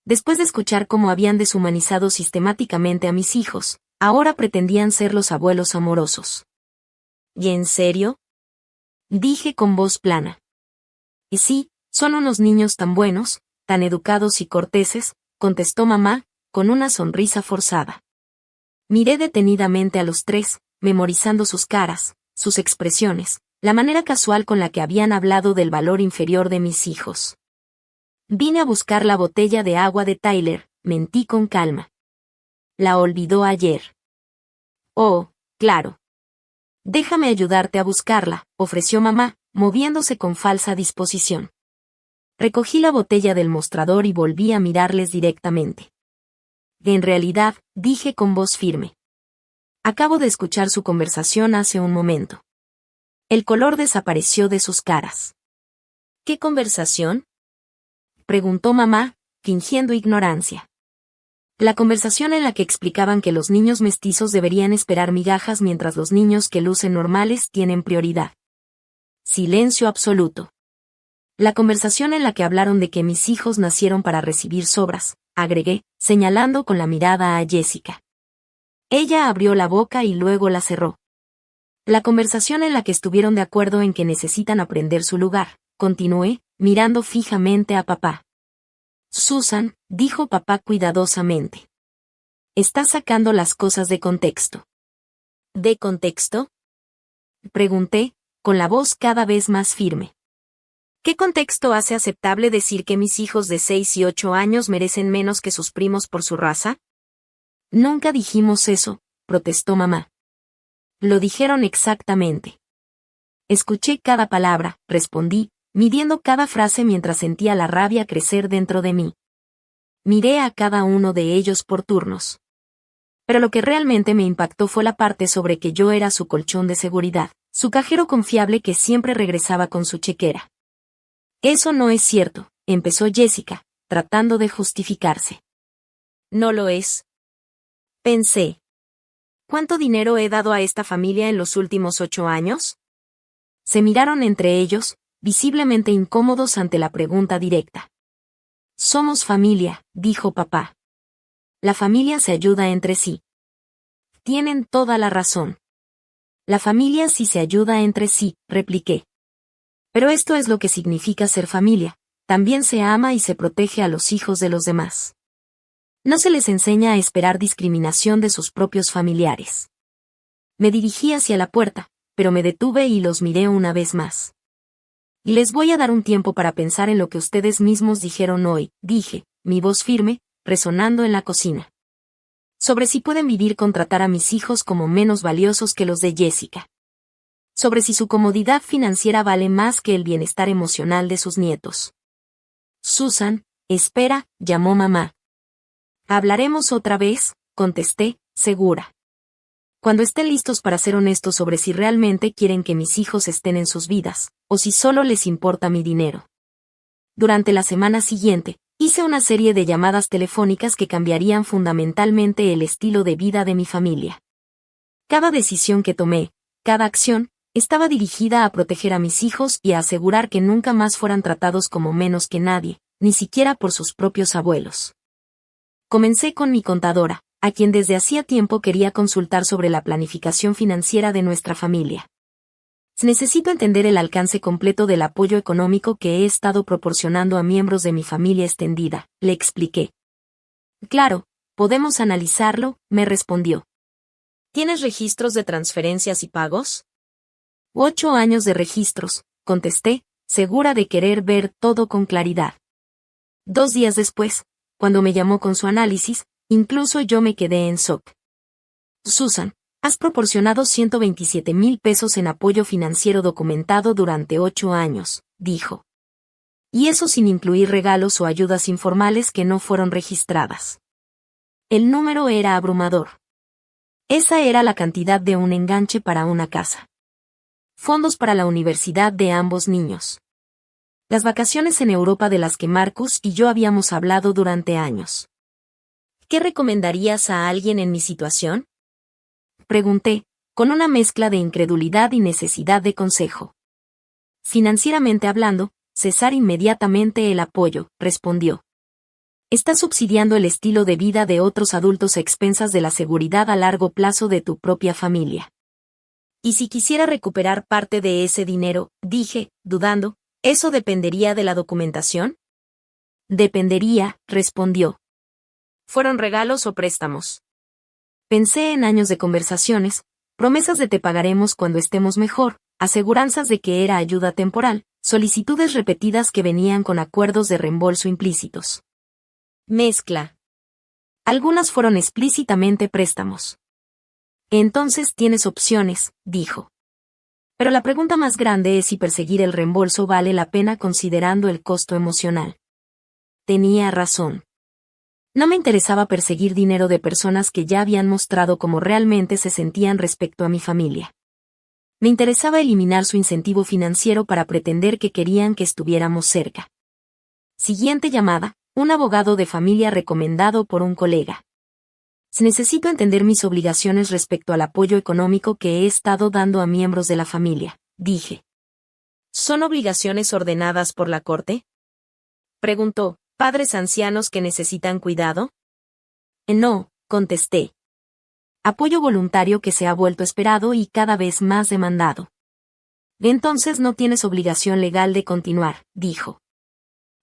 Después de escuchar cómo habían deshumanizado sistemáticamente a mis hijos, ahora pretendían ser los abuelos amorosos. ¿Y en serio? Dije con voz plana. Y sí, son unos niños tan buenos, tan educados y corteses, contestó mamá, con una sonrisa forzada. Miré detenidamente a los 3, memorizando sus caras, sus expresiones, la manera casual con la que habían hablado del valor inferior de mis hijos. Vine a buscar la botella de agua de Tyler, mentí con calma. La olvidó ayer. Oh, claro. Déjame ayudarte a buscarla, ofreció mamá, moviéndose con falsa disposición. Recogí la botella del mostrador y volví a mirarles directamente. En realidad, dije con voz firme. Acabo de escuchar su conversación hace un momento. El color desapareció de sus caras. ¿Qué conversación?, preguntó mamá, fingiendo ignorancia. La conversación en la que explicaban que los niños mestizos deberían esperar migajas mientras los niños que lucen normales tienen prioridad. Silencio absoluto. La conversación en la que hablaron de que mis hijos nacieron para recibir sobras, agregué, señalando con la mirada a Jessica. Ella abrió la boca y luego la cerró. La conversación en la que estuvieron de acuerdo en que necesitan aprender su lugar, continué, mirando fijamente a papá. Susan, dijo papá cuidadosamente. Estás sacando las cosas de contexto. ¿De contexto?, pregunté, con la voz cada vez más firme. ¿Qué contexto hace aceptable decir que mis hijos de 6 y 8 años merecen menos que sus primos por su raza? Nunca dijimos eso, protestó mamá. Lo dijeron exactamente. Escuché cada palabra, respondí, midiendo cada frase mientras sentía la rabia crecer dentro de mí. Miré a cada uno de ellos por turnos. Pero lo que realmente me impactó fue la parte sobre que yo era su colchón de seguridad, su cajero confiable que siempre regresaba con su chequera. Eso no es cierto, empezó Jessica, tratando de justificarse. No lo es. Pensé. ¿Cuánto dinero he dado a esta familia en los últimos 8 años? Se miraron entre ellos, visiblemente incómodos ante la pregunta directa. Somos familia, dijo papá. La familia se ayuda entre sí. Tienen toda la razón. La familia sí se ayuda entre sí, repliqué. Pero esto es lo que significa ser familia, también se ama y se protege a los hijos de los demás. No se les enseña a esperar discriminación de sus propios familiares. Me dirigí hacia la puerta, pero me detuve y los miré una vez más. Y les voy a dar un tiempo para pensar en lo que ustedes mismos dijeron hoy, dije, mi voz firme, resonando en la cocina. Sobre si pueden vivir con tratar a mis hijos como menos valiosos que los de Jessica. Sobre si su comodidad financiera vale más que el bienestar emocional de sus nietos. Susan, espera, llamó mamá. Hablaremos otra vez, contesté, segura. Cuando estén listos para ser honestos sobre si realmente quieren que mis hijos estén en sus vidas, o si solo les importa mi dinero. Durante la semana siguiente, hice una serie de llamadas telefónicas que cambiarían fundamentalmente el estilo de vida de mi familia. Cada decisión que tomé, cada acción, Estaba dirigida a proteger a mis hijos y a asegurar que nunca más fueran tratados como menos que nadie, ni siquiera por sus propios abuelos. Comencé con mi contadora, a quien desde hacía tiempo quería consultar sobre la planificación financiera de nuestra familia. Necesito entender el alcance completo del apoyo económico que he estado proporcionando a miembros de mi familia extendida, le expliqué. Claro, podemos analizarlo, me respondió. ¿Tienes registros de transferencias y pagos? 8 años de registros, contesté, segura de querer ver todo con claridad. 2 días después, cuando me llamó con su análisis, incluso yo me quedé en shock. Susan, has proporcionado 127,000 pesos en apoyo financiero documentado durante 8 años, dijo. Y eso sin incluir regalos o ayudas informales que no fueron registradas. El número era abrumador. Esa era la cantidad de un enganche para una casa. Fondos para la universidad de ambos niños. Las vacaciones en Europa de las que Marcus y yo habíamos hablado durante años. ¿Qué recomendarías a alguien en mi situación? Pregunté, con una mezcla de incredulidad y necesidad de consejo. Financieramente hablando, cesar inmediatamente el apoyo, respondió. Estás subsidiando el estilo de vida de otros adultos a expensas de la seguridad a largo plazo de tu propia familia. Y si quisiera recuperar parte de ese dinero, dije, dudando, ¿eso dependería de la documentación? Dependería, respondió. ¿Fueron regalos o préstamos? Pensé en años de conversaciones, promesas de te pagaremos cuando estemos mejor, aseguranzas de que era ayuda temporal, solicitudes repetidas que venían con acuerdos de reembolso implícitos. Mezcla. Algunas fueron explícitamente préstamos. Entonces tienes opciones, dijo. Pero la pregunta más grande es si perseguir el reembolso vale la pena considerando el costo emocional. Tenía razón. No me interesaba perseguir dinero de personas que ya habían mostrado cómo realmente se sentían respecto a mi familia. Me interesaba eliminar su incentivo financiero para pretender que querían que estuviéramos cerca. Siguiente llamada, un abogado de familia recomendado por un colega. Necesito entender mis obligaciones respecto al apoyo económico que he estado dando a miembros de la familia, dije. ¿Son obligaciones ordenadas por la corte? Preguntó, ¿padres ancianos que necesitan cuidado? No, contesté. Apoyo voluntario que se ha vuelto esperado y cada vez más demandado. Entonces no tienes obligación legal de continuar, dijo.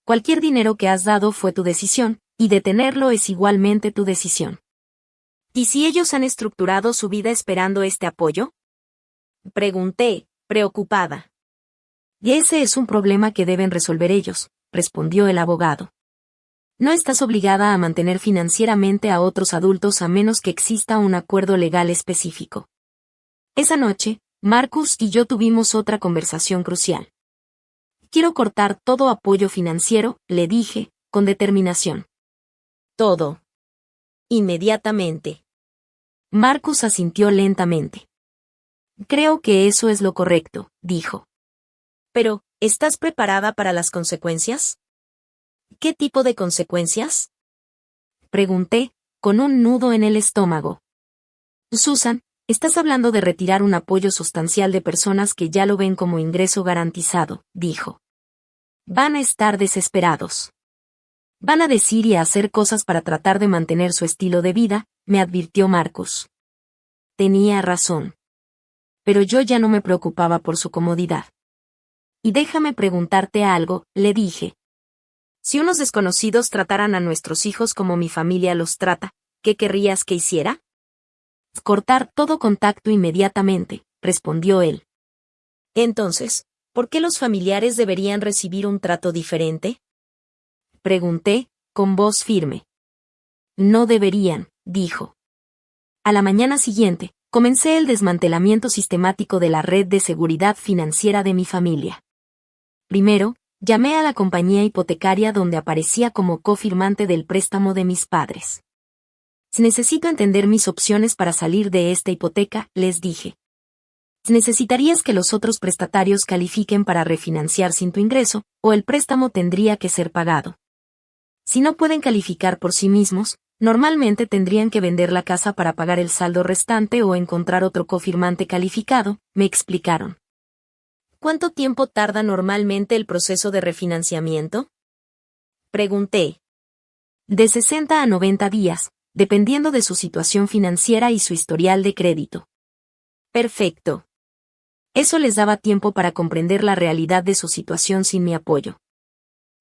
Cualquier dinero que has dado fue tu decisión, y detenerlo es igualmente tu decisión. ¿Y si ellos han estructurado su vida esperando este apoyo? Pregunté, preocupada. Y ese es un problema que deben resolver ellos, respondió el abogado. No estás obligada a mantener financieramente a otros adultos a menos que exista un acuerdo legal específico. Esa noche, Marcus y yo tuvimos otra conversación crucial. Quiero cortar todo apoyo financiero, le dije, con determinación. Todo. Inmediatamente. Marcus asintió lentamente. Creo que eso es lo correcto, dijo. Pero, ¿estás preparada para las consecuencias? ¿Qué tipo de consecuencias? Pregunté, con un nudo en el estómago. Susan, estás hablando de retirar un apoyo sustancial de personas que ya lo ven como ingreso garantizado, dijo. Van a estar desesperados. Van a decir y a hacer cosas para tratar de mantener su estilo de vida, me advirtió Marcus. Tenía razón. Pero yo ya no me preocupaba por su comodidad. Y déjame preguntarte algo, le dije. Si unos desconocidos trataran a nuestros hijos como mi familia los trata, ¿qué querrías que hiciera? Cortar todo contacto inmediatamente, respondió él. Entonces, ¿por qué los familiares deberían recibir un trato diferente? Pregunté, con voz firme. No deberían, dijo. A la mañana siguiente, comencé el desmantelamiento sistemático de la red de seguridad financiera de mi familia. Primero, llamé a la compañía hipotecaria donde aparecía como cofirmante del préstamo de mis padres. Necesito entender mis opciones para salir de esta hipoteca, les dije. Necesitarías que los otros prestatarios califiquen para refinanciar sin tu ingreso, o el préstamo tendría que ser pagado. Si no pueden calificar por sí mismos, normalmente tendrían que vender la casa para pagar el saldo restante o encontrar otro cofirmante calificado, me explicaron. ¿Cuánto tiempo tarda normalmente el proceso de refinanciamiento? Pregunté. De 60 a 90 días, dependiendo de su situación financiera y su historial de crédito. Perfecto. Eso les daba tiempo para comprender la realidad de su situación sin mi apoyo.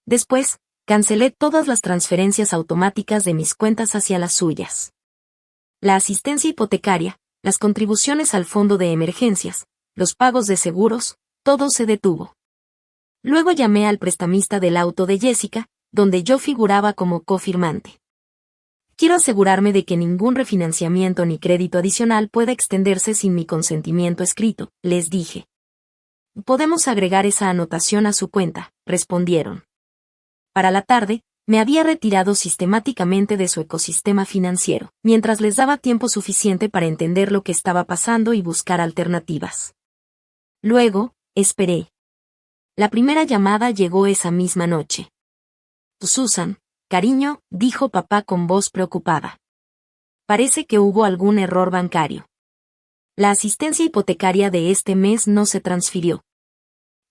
Después, cancelé todas las transferencias automáticas de mis cuentas hacia las suyas. La asistencia hipotecaria, las contribuciones al fondo de emergencias, los pagos de seguros, todo se detuvo. Luego llamé al prestamista del auto de Jessica, donde yo figuraba como cofirmante. Quiero asegurarme de que ningún refinanciamiento ni crédito adicional pueda extenderse sin mi consentimiento escrito, les dije. Podemos agregar esa anotación a su cuenta, respondieron. Para la tarde, me había retirado sistemáticamente de su ecosistema financiero, mientras les daba tiempo suficiente para entender lo que estaba pasando y buscar alternativas. Luego, esperé. La primera llamada llegó esa misma noche. Susan, cariño, dijo papá con voz preocupada. Parece que hubo algún error bancario. La asistencia hipotecaria de este mes no se transfirió.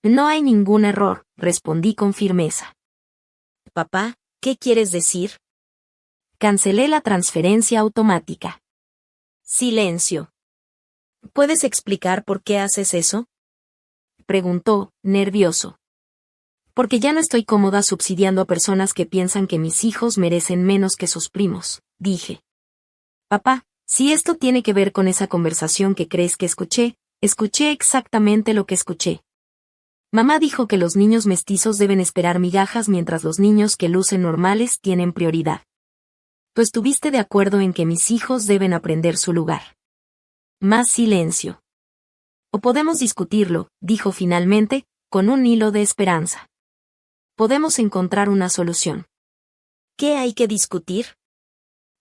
No hay ningún error, respondí con firmeza. Papá, ¿qué quieres decir? Cancelé la transferencia automática. Silencio. ¿Puedes explicar por qué haces eso? Preguntó, nervioso. Porque ya no estoy cómoda subsidiando a personas que piensan que mis hijos merecen menos que sus primos, dije. Papá, si esto tiene que ver con esa conversación que crees que escuché exactamente lo que escuché. Mamá dijo que los niños mestizos deben esperar migajas mientras los niños que lucen normales tienen prioridad. Tú estuviste de acuerdo en que mis hijos deben aprender su lugar. Más silencio. O podemos discutirlo, dijo finalmente, con un hilo de esperanza. Podemos encontrar una solución. ¿Qué hay que discutir?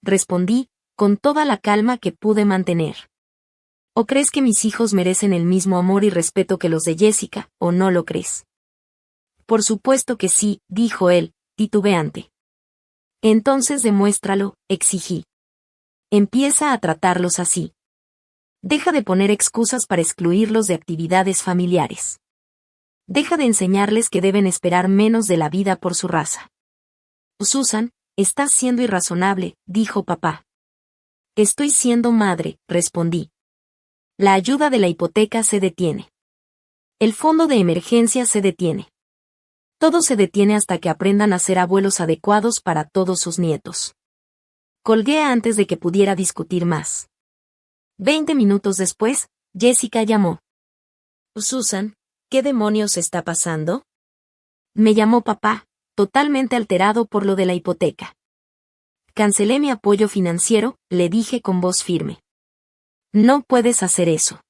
Respondí, con toda la calma que pude mantener. ¿O crees que mis hijos merecen el mismo amor y respeto que los de Jessica, o no lo crees? Por supuesto que sí, dijo él, titubeante. Entonces demuéstralo, exigí. Empieza a tratarlos así. Deja de poner excusas para excluirlos de actividades familiares. Deja de enseñarles que deben esperar menos de la vida por su raza. Susan, estás siendo irrazonable, dijo papá. Estoy siendo madre, respondí. La ayuda de la hipoteca se detiene. El fondo de emergencia se detiene. Todo se detiene hasta que aprendan a ser abuelos adecuados para todos sus nietos. Colgué antes de que pudiera discutir más. 20 minutos después, Jessica llamó. Susan, ¿qué demonios está pasando? Me llamó papá, totalmente alterado por lo de la hipoteca. Cancelé mi apoyo financiero, le dije con voz firme. No puedes hacer eso.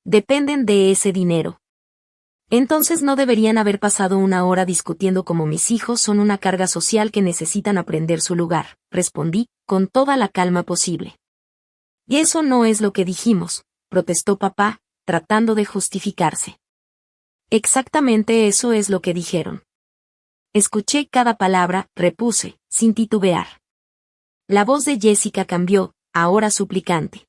Dependen de ese dinero. Entonces no deberían haber pasado una hora discutiendo cómo mis hijos son una carga social que necesitan aprender su lugar, respondí, con toda la calma posible. Y eso no es lo que dijimos, protestó papá, tratando de justificarse. Exactamente eso es lo que dijeron. Escuché cada palabra, repuse, sin titubear. La voz de Jessica cambió, ahora suplicante.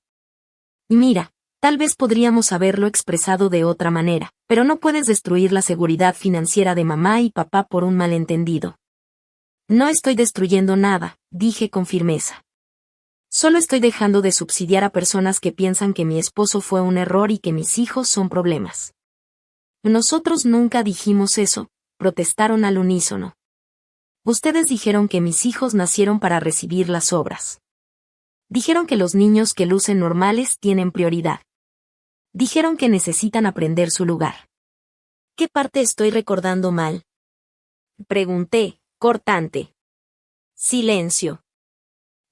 Mira, tal vez podríamos haberlo expresado de otra manera, pero no puedes destruir la seguridad financiera de mamá y papá por un malentendido. No estoy destruyendo nada, dije con firmeza. Solo estoy dejando de subsidiar a personas que piensan que mi esposo fue un error y que mis hijos son problemas. Nosotros nunca dijimos eso, protestaron al unísono. Ustedes dijeron que mis hijos nacieron para recibir las obras. Dijeron que los niños que lucen normales tienen prioridad. Dijeron que necesitan aprender su lugar. ¿Qué parte estoy recordando mal? Pregunté, cortante. Silencio.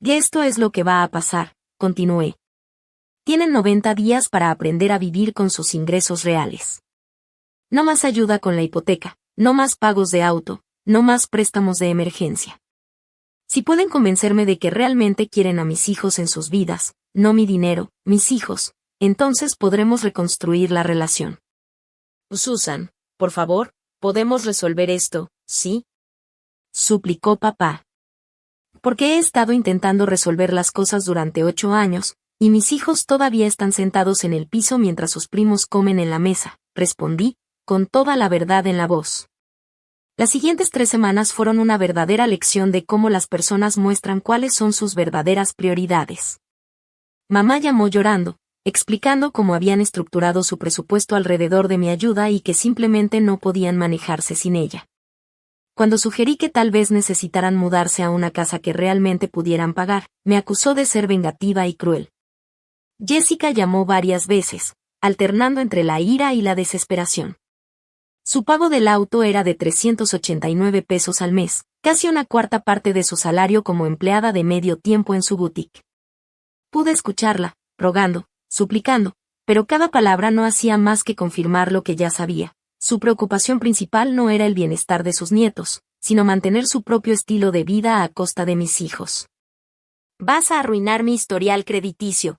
Y esto es lo que va a pasar, continué. Tienen 90 días para aprender a vivir con sus ingresos reales. No más ayuda con la hipoteca, no más pagos de auto, no más préstamos de emergencia. Si pueden convencerme de que realmente quieren a mis hijos en sus vidas, no mi dinero, mis hijos, entonces podremos reconstruir la relación. Susan, por favor, ¿podemos resolver esto, sí? Suplicó papá. Porque he estado intentando resolver las cosas durante 8 años, y mis hijos todavía están sentados en el piso mientras sus primos comen en la mesa, respondí, con toda la verdad en la voz. Las siguientes 3 semanas fueron una verdadera lección de cómo las personas muestran cuáles son sus verdaderas prioridades. Mamá llamó llorando, explicando cómo habían estructurado su presupuesto alrededor de mi ayuda y que simplemente no podían manejarse sin ella. Cuando sugerí que tal vez necesitaran mudarse a una casa que realmente pudieran pagar, me acusó de ser vengativa y cruel. Jessica llamó varias veces, alternando entre la ira y la desesperación. Su pago del auto era de 389 pesos al mes, casi una cuarta parte de su salario como empleada de medio tiempo en su boutique. Pude escucharla, rogando, suplicando, pero cada palabra no hacía más que confirmar lo que ya sabía. Su preocupación principal no era el bienestar de sus nietos, sino mantener su propio estilo de vida a costa de mis hijos. «Vas a arruinar mi historial crediticio»,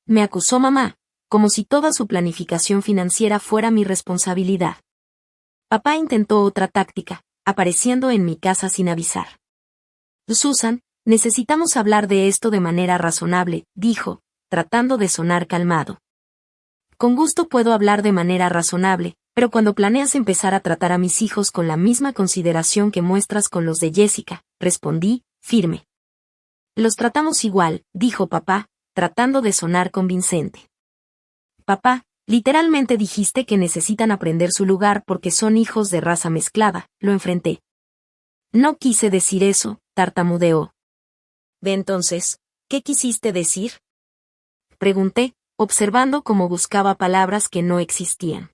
me acusó mamá, como si toda su planificación financiera fuera mi responsabilidad. Papá intentó otra táctica, apareciendo en mi casa sin avisar. «Susan, necesitamos hablar de esto de manera razonable», dijo, tratando de sonar calmado. «Con gusto puedo hablar de manera razonable, pero cuando planeas empezar a tratar a mis hijos con la misma consideración que muestras con los de Jessica», respondí, firme. «Los tratamos igual», dijo papá, tratando de sonar convincente. «Papá, literalmente dijiste que necesitan aprender su lugar porque son hijos de raza mezclada», lo enfrenté. «No quise decir eso», tartamudeó. «¿De entonces, qué quisiste decir?», pregunté, observando cómo buscaba palabras que no existían.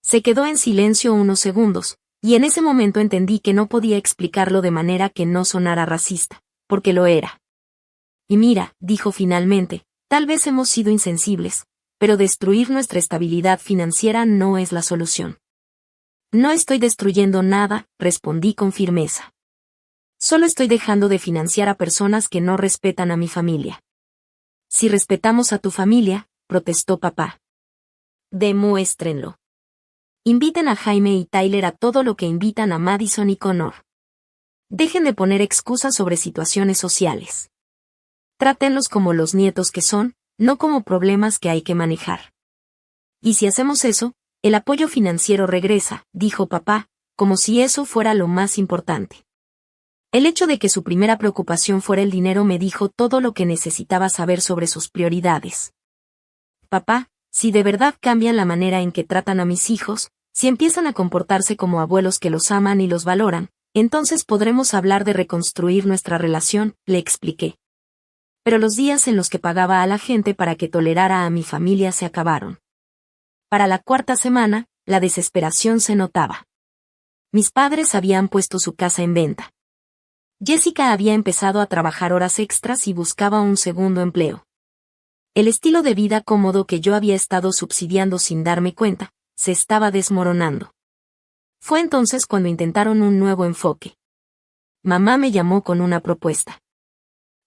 Se quedó en silencio unos segundos, y en ese momento entendí que no podía explicarlo de manera que no sonara racista, porque lo era. «Y mira», dijo finalmente, «tal vez hemos sido insensibles, pero destruir nuestra estabilidad financiera no es la solución». «No estoy destruyendo nada», respondí con firmeza. «Solo estoy dejando de financiar a personas que no respetan a mi familia». «Si respetamos a tu familia», protestó papá. «Demuéstrenlo. Inviten a Jaime y Tyler a todo lo que invitan a Madison y Connor. Dejen de poner excusas sobre situaciones sociales. Trátenlos como los nietos que son, no como problemas que hay que manejar. Y si hacemos eso, el apoyo financiero regresa», dijo papá, como si eso fuera lo más importante. El hecho de que su primera preocupación fuera el dinero me dijo todo lo que necesitaba saber sobre sus prioridades. «Papá, si de verdad cambian la manera en que tratan a mis hijos, si empiezan a comportarse como abuelos que los aman y los valoran, entonces podremos hablar de reconstruir nuestra relación», le expliqué. Pero los días en los que pagaba a la gente para que tolerara a mi familia se acabaron. Para la 4ª semana, la desesperación se notaba. Mis padres habían puesto su casa en venta. Jessica había empezado a trabajar horas extras y buscaba un segundo empleo. El estilo de vida cómodo que yo había estado subsidiando sin darme cuenta, se estaba desmoronando. Fue entonces cuando intentaron un nuevo enfoque. Mamá me llamó con una propuesta.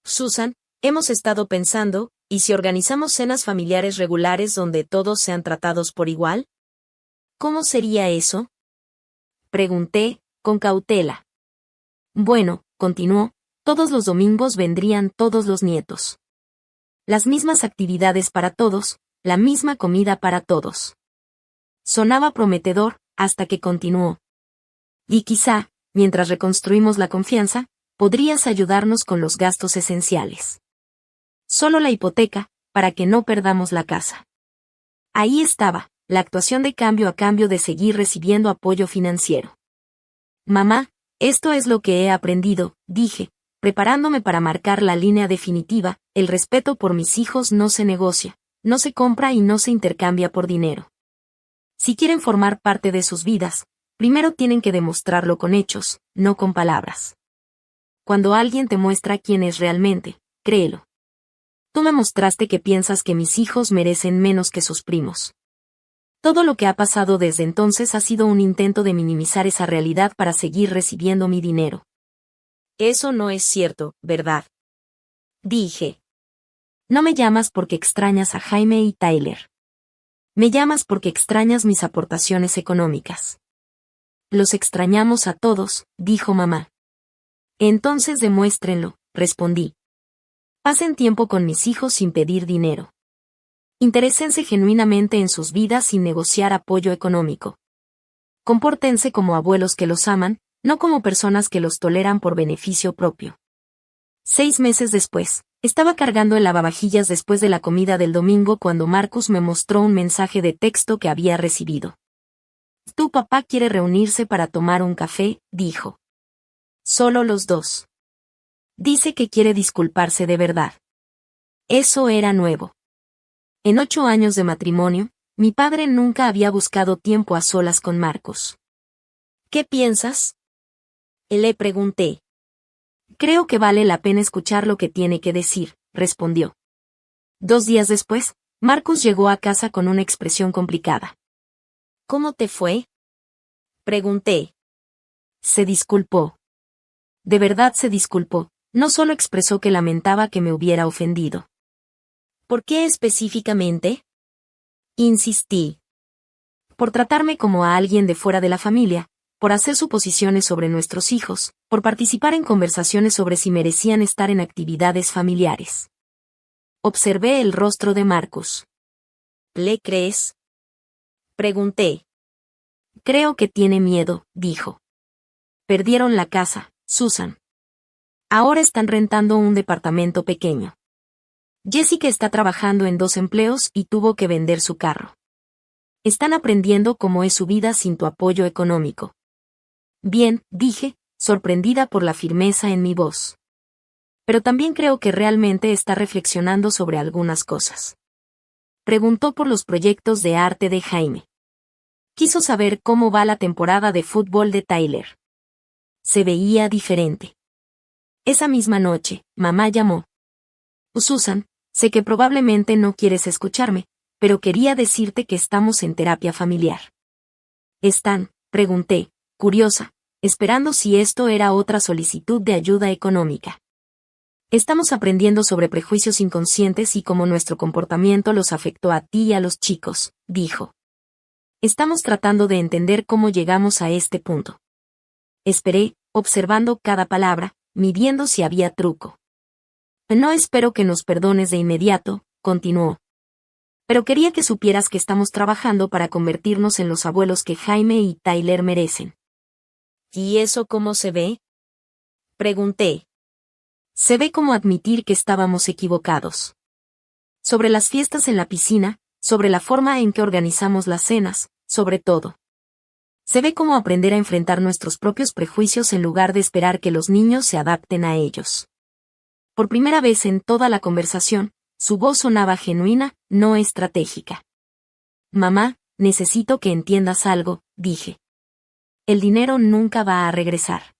«Susan, hemos estado pensando, ¿y si organizamos cenas familiares regulares donde todos sean tratados por igual?» «¿Cómo sería eso?», pregunté, con cautela. «Bueno», continuó, «todos los domingos vendrían todos los nietos. Las mismas actividades para todos, la misma comida para todos». Sonaba prometedor, hasta que continuó. «Y quizá, mientras reconstruimos la confianza, podrías ayudarnos con los gastos esenciales. Solo la hipoteca, para que no perdamos la casa». Ahí estaba, la actuación de cambio a cambio de seguir recibiendo apoyo financiero. «Mamá, esto es lo que he aprendido», dije, preparándome para marcar la línea definitiva: «el respeto por mis hijos no se negocia, no se compra y no se intercambia por dinero. Si quieren formar parte de sus vidas, primero tienen que demostrarlo con hechos, no con palabras. Cuando alguien te muestra quién es realmente, créelo. Tú me mostraste que piensas que mis hijos merecen menos que sus primos». Todo lo que ha pasado desde entonces ha sido un intento de minimizar esa realidad para seguir recibiendo mi dinero. «Eso no es cierto, ¿verdad?», dije. «No me llamas porque extrañas a Jaime y Tyler. Me llamas porque extrañas mis aportaciones económicas». «Los extrañamos a todos», dijo mamá. «Entonces demuéstrenlo», respondí. «Pasen tiempo con mis hijos sin pedir dinero. Interésense genuinamente en sus vidas sin negociar apoyo económico. Compórtense como abuelos que los aman, no como personas que los toleran por beneficio propio. 6 meses después, estaba cargando el lavavajillas después de la comida del domingo cuando Marcus me mostró un mensaje de texto que había recibido. Tu papá quiere reunirse para tomar un café, dijo. Solo los dos. Dice que quiere disculparse de verdad. Eso era nuevo. En 8 años de matrimonio, mi padre nunca había buscado tiempo a solas con Marcus. ¿Qué piensas? Le pregunté. Creo que vale la pena escuchar lo que tiene que decir, respondió. 2 días después, Marcus llegó a casa con una expresión complicada. ¿Cómo te fue? Pregunté. Se disculpó. De verdad se disculpó, no solo expresó que lamentaba que me hubiera ofendido. ¿Por qué específicamente? Insistí. Por tratarme como a alguien de fuera de la familia, por hacer suposiciones sobre nuestros hijos, por participar en conversaciones sobre si merecían estar en actividades familiares. Observé el rostro de Marcus. ¿Le crees? Pregunté. Creo que tiene miedo, dijo. Perdieron la casa, Susan. Ahora están rentando un departamento pequeño. Jessica está trabajando en 2 empleos y tuvo que vender su carro. Están aprendiendo cómo es su vida sin tu apoyo económico. Bien, dije, sorprendida por la firmeza en mi voz. Pero también creo que realmente está reflexionando sobre algunas cosas. Preguntó por los proyectos de arte de Jaime. Quiso saber cómo va la temporada de fútbol de Tyler. Se veía diferente. Esa misma noche, mamá llamó. Susan, sé que probablemente no quieres escucharme, pero quería decirte que estamos en terapia familiar. ¿Están? Pregunté, curiosa, esperando si esto era otra solicitud de ayuda económica. Estamos aprendiendo sobre prejuicios inconscientes y cómo nuestro comportamiento los afectó a ti y a los chicos, dijo. Estamos tratando de entender cómo llegamos a este punto. Esperé, observando cada palabra, midiendo si había truco. No espero que nos perdones de inmediato, continuó. Pero quería que supieras que estamos trabajando para convertirnos en los abuelos que Jaime y Tyler merecen. ¿Y eso cómo se ve? Pregunté. Se ve como admitir que estábamos equivocados. Sobre las fiestas en la piscina, sobre la forma en que organizamos las cenas, sobre todo. Se ve como aprender a enfrentar nuestros propios prejuicios en lugar de esperar que los niños se adapten a ellos. Por primera vez en toda la conversación, su voz sonaba genuina, no estratégica. Mamá, necesito que entiendas algo, dije. El dinero nunca va a regresar.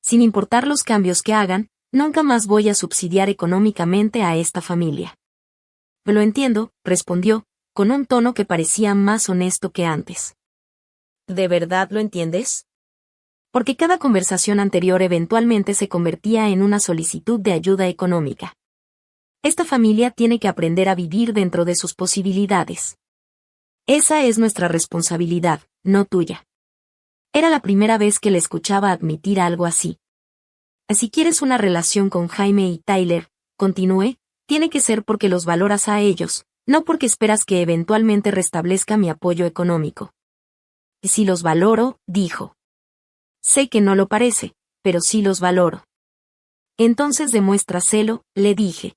Sin importar los cambios que hagan, nunca más voy a subsidiar económicamente a esta familia. Lo entiendo, respondió, con un tono que parecía más honesto que antes. ¿De verdad lo entiendes? Porque cada conversación anterior eventualmente se convertía en una solicitud de ayuda económica. Esta familia tiene que aprender a vivir dentro de sus posibilidades. Esa es nuestra responsabilidad, no tuya. Era la primera vez que le escuchaba admitir algo así. Si quieres una relación con Jaime y Tyler, continué, tiene que ser porque los valoras a ellos, no porque esperas que eventualmente restablezca mi apoyo económico. Si los valoro, dijo. Sé que no lo parece, pero sí los valoro. Entonces demuestra celo, le dije.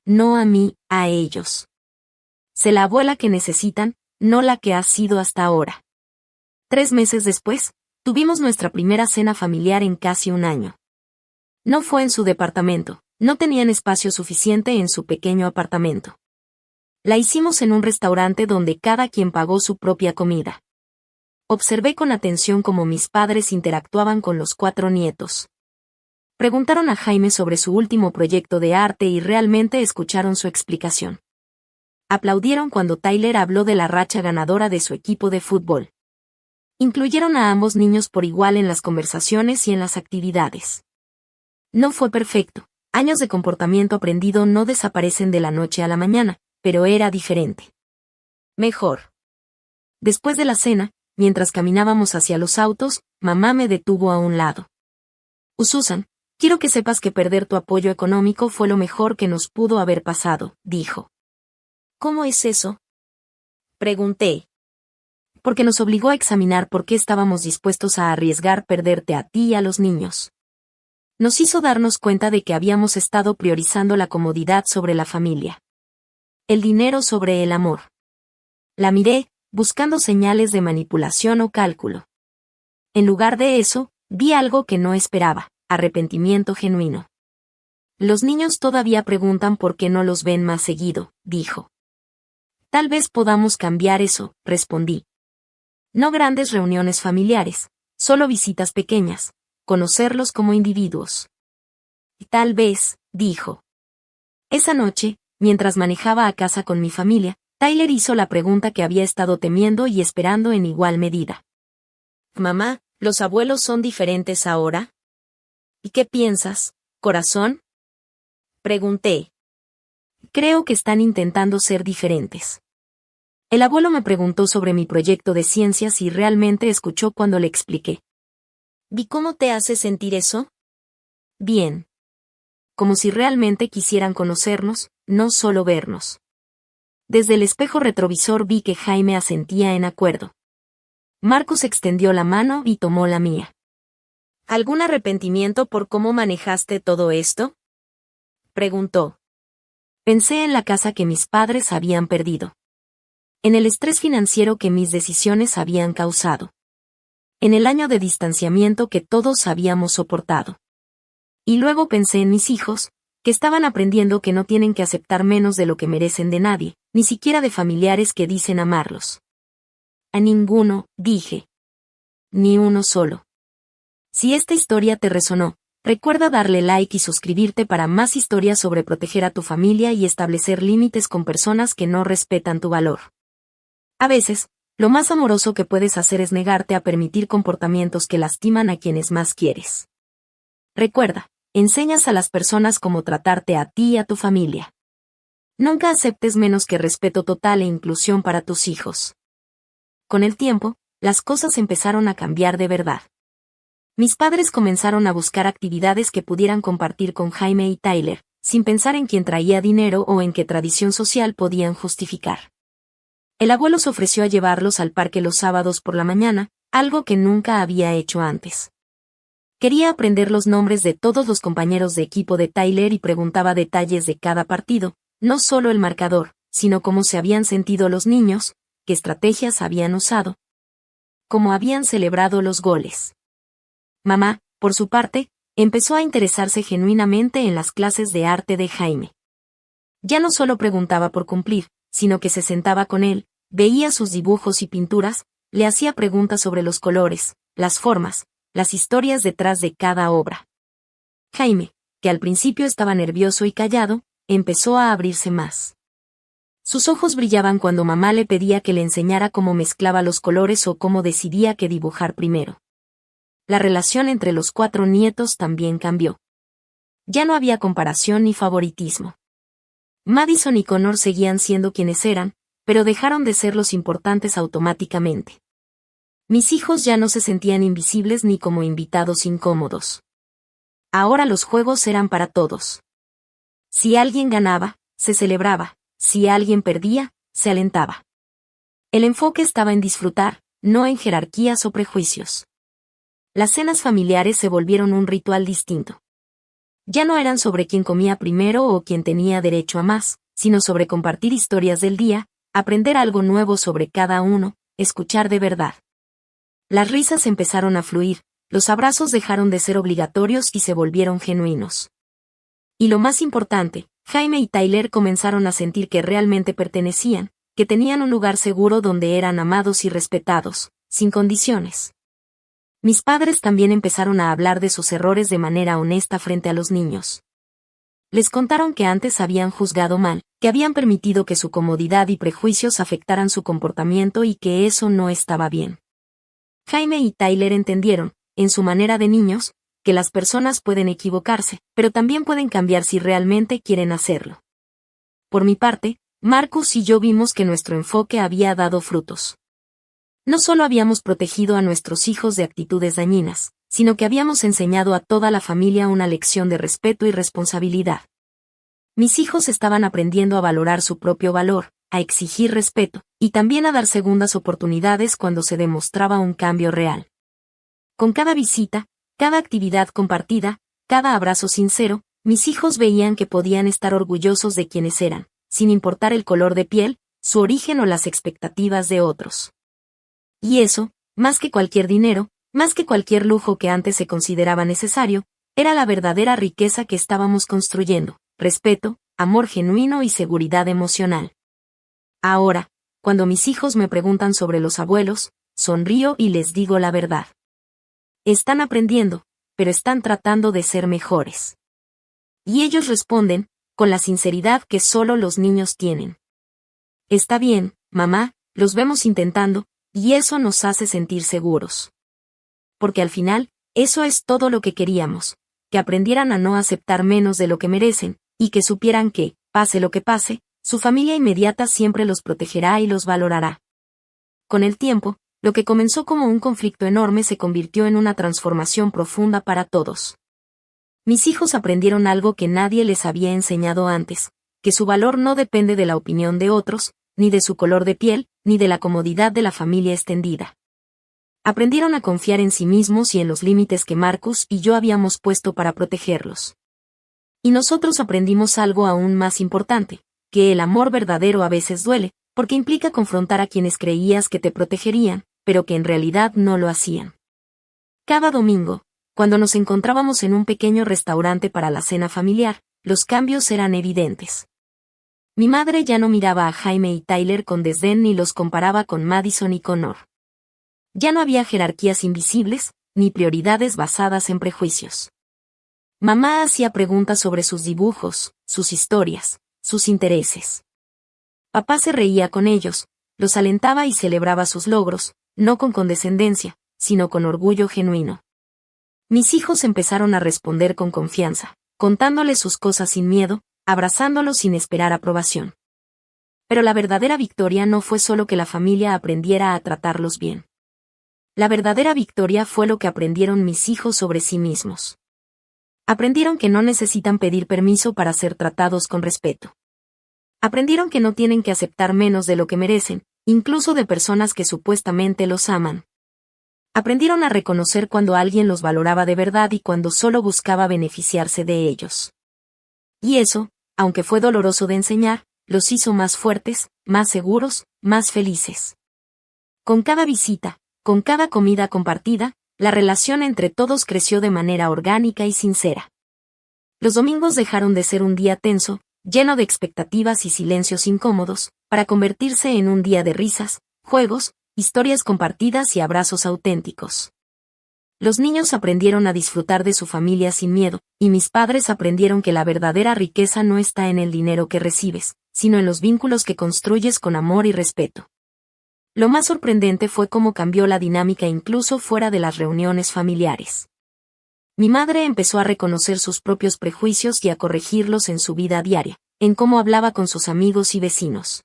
No a mí, a ellos. Sé la abuela que necesitan, no la que has sido hasta ahora. 3 meses después, tuvimos nuestra primera cena familiar en casi un año. No fue en su departamento, no tenían espacio suficiente en su pequeño apartamento. La hicimos en un restaurante donde cada quien pagó su propia comida. Observé con atención cómo mis padres interactuaban con los 4 nietos. Preguntaron a Jaime sobre su último proyecto de arte y realmente escucharon su explicación. Aplaudieron cuando Tyler habló de la racha ganadora de su equipo de fútbol. Incluyeron a ambos niños por igual en las conversaciones y en las actividades. No fue perfecto, años de comportamiento aprendido no desaparecen de la noche a la mañana, pero era diferente. Mejor. Después de la cena, mientras caminábamos hacia los autos, mamá me detuvo a un lado. Susan, quiero que sepas que perder tu apoyo económico fue lo mejor que nos pudo haber pasado, dijo. ¿Cómo es eso? Pregunté. Porque nos obligó a examinar por qué estábamos dispuestos a arriesgar perderte a ti y a los niños. Nos hizo darnos cuenta de que habíamos estado priorizando la comodidad sobre la familia. El dinero sobre el amor. La miré, buscando señales de manipulación o cálculo. En lugar de eso, vi algo que no esperaba, arrepentimiento genuino. Los niños todavía preguntan por qué no los ven más seguido, dijo. Tal vez podamos cambiar eso, respondí. No grandes reuniones familiares, solo visitas pequeñas, conocerlos como individuos. Tal vez, dijo. Esa noche, mientras manejaba a casa con mi familia, Tyler hizo la pregunta que había estado temiendo y esperando en igual medida. Mamá, ¿los abuelos son diferentes ahora? ¿Y qué piensas, corazón? Pregunté. Creo que están intentando ser diferentes. El abuelo me preguntó sobre mi proyecto de ciencias y realmente escuchó cuando le expliqué. ¿Y cómo te hace sentir eso? Bien. Como si realmente quisieran conocernos, no solo vernos. Desde el espejo retrovisor vi que Jaime asentía en acuerdo. Marcus extendió la mano y tomó la mía. ¿Algún arrepentimiento por cómo manejaste todo esto? Preguntó. Pensé en la casa que mis padres habían perdido. En el estrés financiero que mis decisiones habían causado. En el año de distanciamiento que todos habíamos soportado. Y luego pensé en mis hijos, que estaban aprendiendo que no tienen que aceptar menos de lo que merecen de nadie, ni siquiera de familiares que dicen amarlos. A ninguno, dije. Ni uno solo. Si esta historia te resonó, recuerda darle like y suscribirte para más historias sobre proteger a tu familia y establecer límites con personas que no respetan tu valor. A veces, lo más amoroso que puedes hacer es negarte a permitir comportamientos que lastiman a quienes más quieres. Recuerda, enseñas a las personas cómo tratarte a ti y a tu familia. Nunca aceptes menos que respeto total e inclusión para tus hijos. Con el tiempo, las cosas empezaron a cambiar de verdad. Mis padres comenzaron a buscar actividades que pudieran compartir con Jaime y Tyler, sin pensar en quién traía dinero o en qué tradición social podían justificar. El abuelo se ofreció a llevarlos al parque los sábados por la mañana, algo que nunca había hecho antes. Quería aprender los nombres de todos los compañeros de equipo de Tyler y preguntaba detalles de cada partido, no solo el marcador, sino cómo se habían sentido los niños, qué estrategias habían usado, cómo habían celebrado los goles. Mamá, por su parte, empezó a interesarse genuinamente en las clases de arte de Jaime. Ya no solo preguntaba por cumplir, sino que se sentaba con él, veía sus dibujos y pinturas, le hacía preguntas sobre los colores, las formas, las historias detrás de cada obra. Jaime, que al principio estaba nervioso y callado, empezó a abrirse más. Sus ojos brillaban cuando mamá le pedía que le enseñara cómo mezclaba los colores o cómo decidía qué dibujar primero. La relación entre los 4 nietos también cambió. Ya no había comparación ni favoritismo. Madison y Connor seguían siendo quienes eran, pero dejaron de ser los importantes automáticamente. Mis hijos ya no se sentían invisibles ni como invitados incómodos. Ahora los juegos eran para todos. Si alguien ganaba, se celebraba, si alguien perdía, se alentaba. El enfoque estaba en disfrutar, no en jerarquías o prejuicios. Las cenas familiares se volvieron un ritual distinto. Ya no eran sobre quién comía primero o quién tenía derecho a más, sino sobre compartir historias del día, aprender algo nuevo sobre cada uno, escuchar de verdad. Las risas empezaron a fluir, los abrazos dejaron de ser obligatorios y se volvieron genuinos. Y lo más importante, Jaime y Tyler comenzaron a sentir que realmente pertenecían, que tenían un lugar seguro donde eran amados y respetados, sin condiciones. Mis padres también empezaron a hablar de sus errores de manera honesta frente a los niños. Les contaron que antes habían juzgado mal, que habían permitido que su comodidad y prejuicios afectaran su comportamiento y que eso no estaba bien. Jaime y Tyler entendieron, en su manera de niños, que las personas pueden equivocarse, pero también pueden cambiar si realmente quieren hacerlo. Por mi parte, Marcus y yo vimos que nuestro enfoque había dado frutos. No solo habíamos protegido a nuestros hijos de actitudes dañinas, sino que habíamos enseñado a toda la familia una lección de respeto y responsabilidad. Mis hijos estaban aprendiendo a valorar su propio valor, a exigir respeto, y también a dar segundas oportunidades cuando se demostraba un cambio real. Con cada visita, cada actividad compartida, cada abrazo sincero, mis hijos veían que podían estar orgullosos de quienes eran, sin importar el color de piel, su origen o las expectativas de otros. Y eso, más que cualquier dinero, más que cualquier lujo que antes se consideraba necesario, era la verdadera riqueza que estábamos construyendo: respeto, amor genuino y seguridad emocional. Ahora, cuando mis hijos me preguntan sobre los abuelos, sonrío y les digo la verdad. Están aprendiendo, pero están tratando de ser mejores. Y ellos responden, con la sinceridad que solo los niños tienen: está bien, mamá, los vemos intentando, y eso nos hace sentir seguros. Porque al final, eso es todo lo que queríamos, que aprendieran a no aceptar menos de lo que merecen, y que supieran que, pase lo que pase, su familia inmediata siempre los protegerá y los valorará. Con el tiempo, lo que comenzó como un conflicto enorme se convirtió en una transformación profunda para todos. Mis hijos aprendieron algo que nadie les había enseñado antes: que su valor no depende de la opinión de otros, ni de su color de piel, ni de la comodidad de la familia extendida. Aprendieron a confiar en sí mismos y en los límites que Marcus y yo habíamos puesto para protegerlos. Y nosotros aprendimos algo aún más importante: que el amor verdadero a veces duele, porque implica confrontar a quienes creías que te protegerían, pero que en realidad no lo hacían. Cada domingo, cuando nos encontrábamos en un pequeño restaurante para la cena familiar, los cambios eran evidentes. Mi madre ya no miraba a Jaime y Tyler con desdén ni los comparaba con Madison y Connor. Ya no había jerarquías invisibles, ni prioridades basadas en prejuicios. Mamá hacía preguntas sobre sus dibujos, sus historias, sus intereses. Papá se reía con ellos, los alentaba y celebraba sus logros, no con condescendencia, sino con orgullo genuino. Mis hijos empezaron a responder con confianza, contándoles sus cosas sin miedo, abrazándolos sin esperar aprobación. Pero la verdadera victoria no fue solo que la familia aprendiera a tratarlos bien. La verdadera victoria fue lo que aprendieron mis hijos sobre sí mismos. Aprendieron que no necesitan pedir permiso para ser tratados con respeto. Aprendieron que no tienen que aceptar menos de lo que merecen, incluso de personas que supuestamente los aman. Aprendieron a reconocer cuando alguien los valoraba de verdad y cuando solo buscaba beneficiarse de ellos. Y eso, aunque fue doloroso de enseñar, los hizo más fuertes, más seguros, más felices. Con cada visita, con cada comida compartida, la relación entre todos creció de manera orgánica y sincera. Los domingos dejaron de ser un día tenso, lleno de expectativas y silencios incómodos, para convertirse en un día de risas, juegos, historias compartidas y abrazos auténticos. Los niños aprendieron a disfrutar de su familia sin miedo, y mis padres aprendieron que la verdadera riqueza no está en el dinero que recibes, sino en los vínculos que construyes con amor y respeto. Lo más sorprendente fue cómo cambió la dinámica incluso fuera de las reuniones familiares. Mi madre empezó a reconocer sus propios prejuicios y a corregirlos en su vida diaria, en cómo hablaba con sus amigos y vecinos.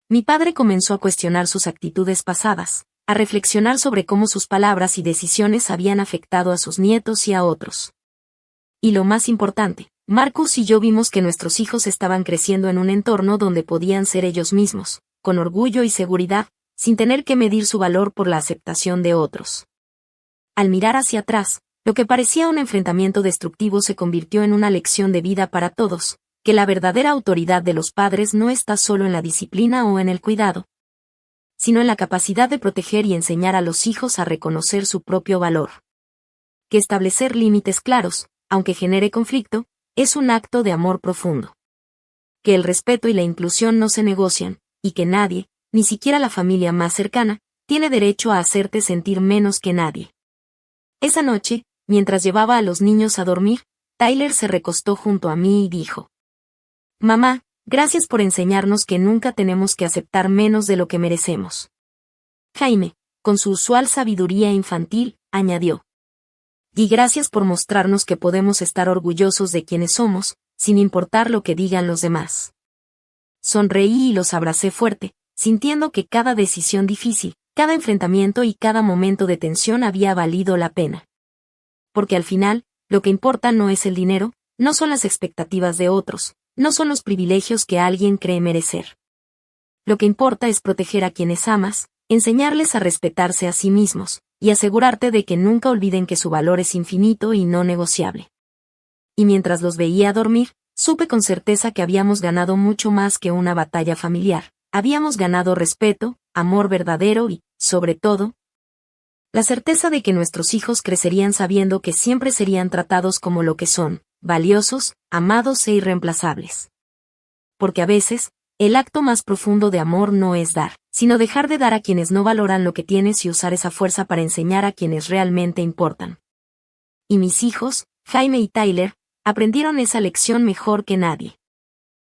Mi padre comenzó a cuestionar sus actitudes pasadas, a reflexionar sobre cómo sus palabras y decisiones habían afectado a sus nietos y a otros. Y lo más importante, Marcus y yo vimos que nuestros hijos estaban creciendo en un entorno donde podían ser ellos mismos, con orgullo y seguridad, sin tener que medir su valor por la aceptación de otros. Al mirar hacia atrás, lo que parecía un enfrentamiento destructivo se convirtió en una lección de vida para todos, que la verdadera autoridad de los padres no está solo en la disciplina o en el cuidado, sino en la capacidad de proteger y enseñar a los hijos a reconocer su propio valor. Que establecer límites claros, aunque genere conflicto, es un acto de amor profundo. Que el respeto y la inclusión no se negocian, y que nadie, ni siquiera la familia más cercana, tiene derecho a hacerte sentir menos que nadie. Esa noche, mientras llevaba a los niños a dormir, Tyler se recostó junto a mí y dijo: «Mamá, gracias por enseñarnos que nunca tenemos que aceptar menos de lo que merecemos». Jaime, con su usual sabiduría infantil, añadió: «Y gracias por mostrarnos que podemos estar orgullosos de quienes somos, sin importar lo que digan los demás». Sonreí y los abracé fuerte, sintiendo que cada decisión difícil, cada enfrentamiento y cada momento de tensión había valido la pena. Porque al final, lo que importa no es el dinero, no son las expectativas de otros, no son los privilegios que alguien cree merecer. Lo que importa es proteger a quienes amas, enseñarles a respetarse a sí mismos, y asegurarte de que nunca olviden que su valor es infinito y no negociable. Y mientras los veía dormir, supe con certeza que habíamos ganado mucho más que una batalla familiar. Habíamos ganado respeto, amor verdadero y, sobre todo, la certeza de que nuestros hijos crecerían sabiendo que siempre serían tratados como lo que son, valiosos, amados e irreemplazables. Porque a veces, el acto más profundo de amor no es dar, sino dejar de dar a quienes no valoran lo que tienes y usar esa fuerza para enseñar a quienes realmente importan. Y mis hijos, Jaime y Tyler, aprendieron esa lección mejor que nadie.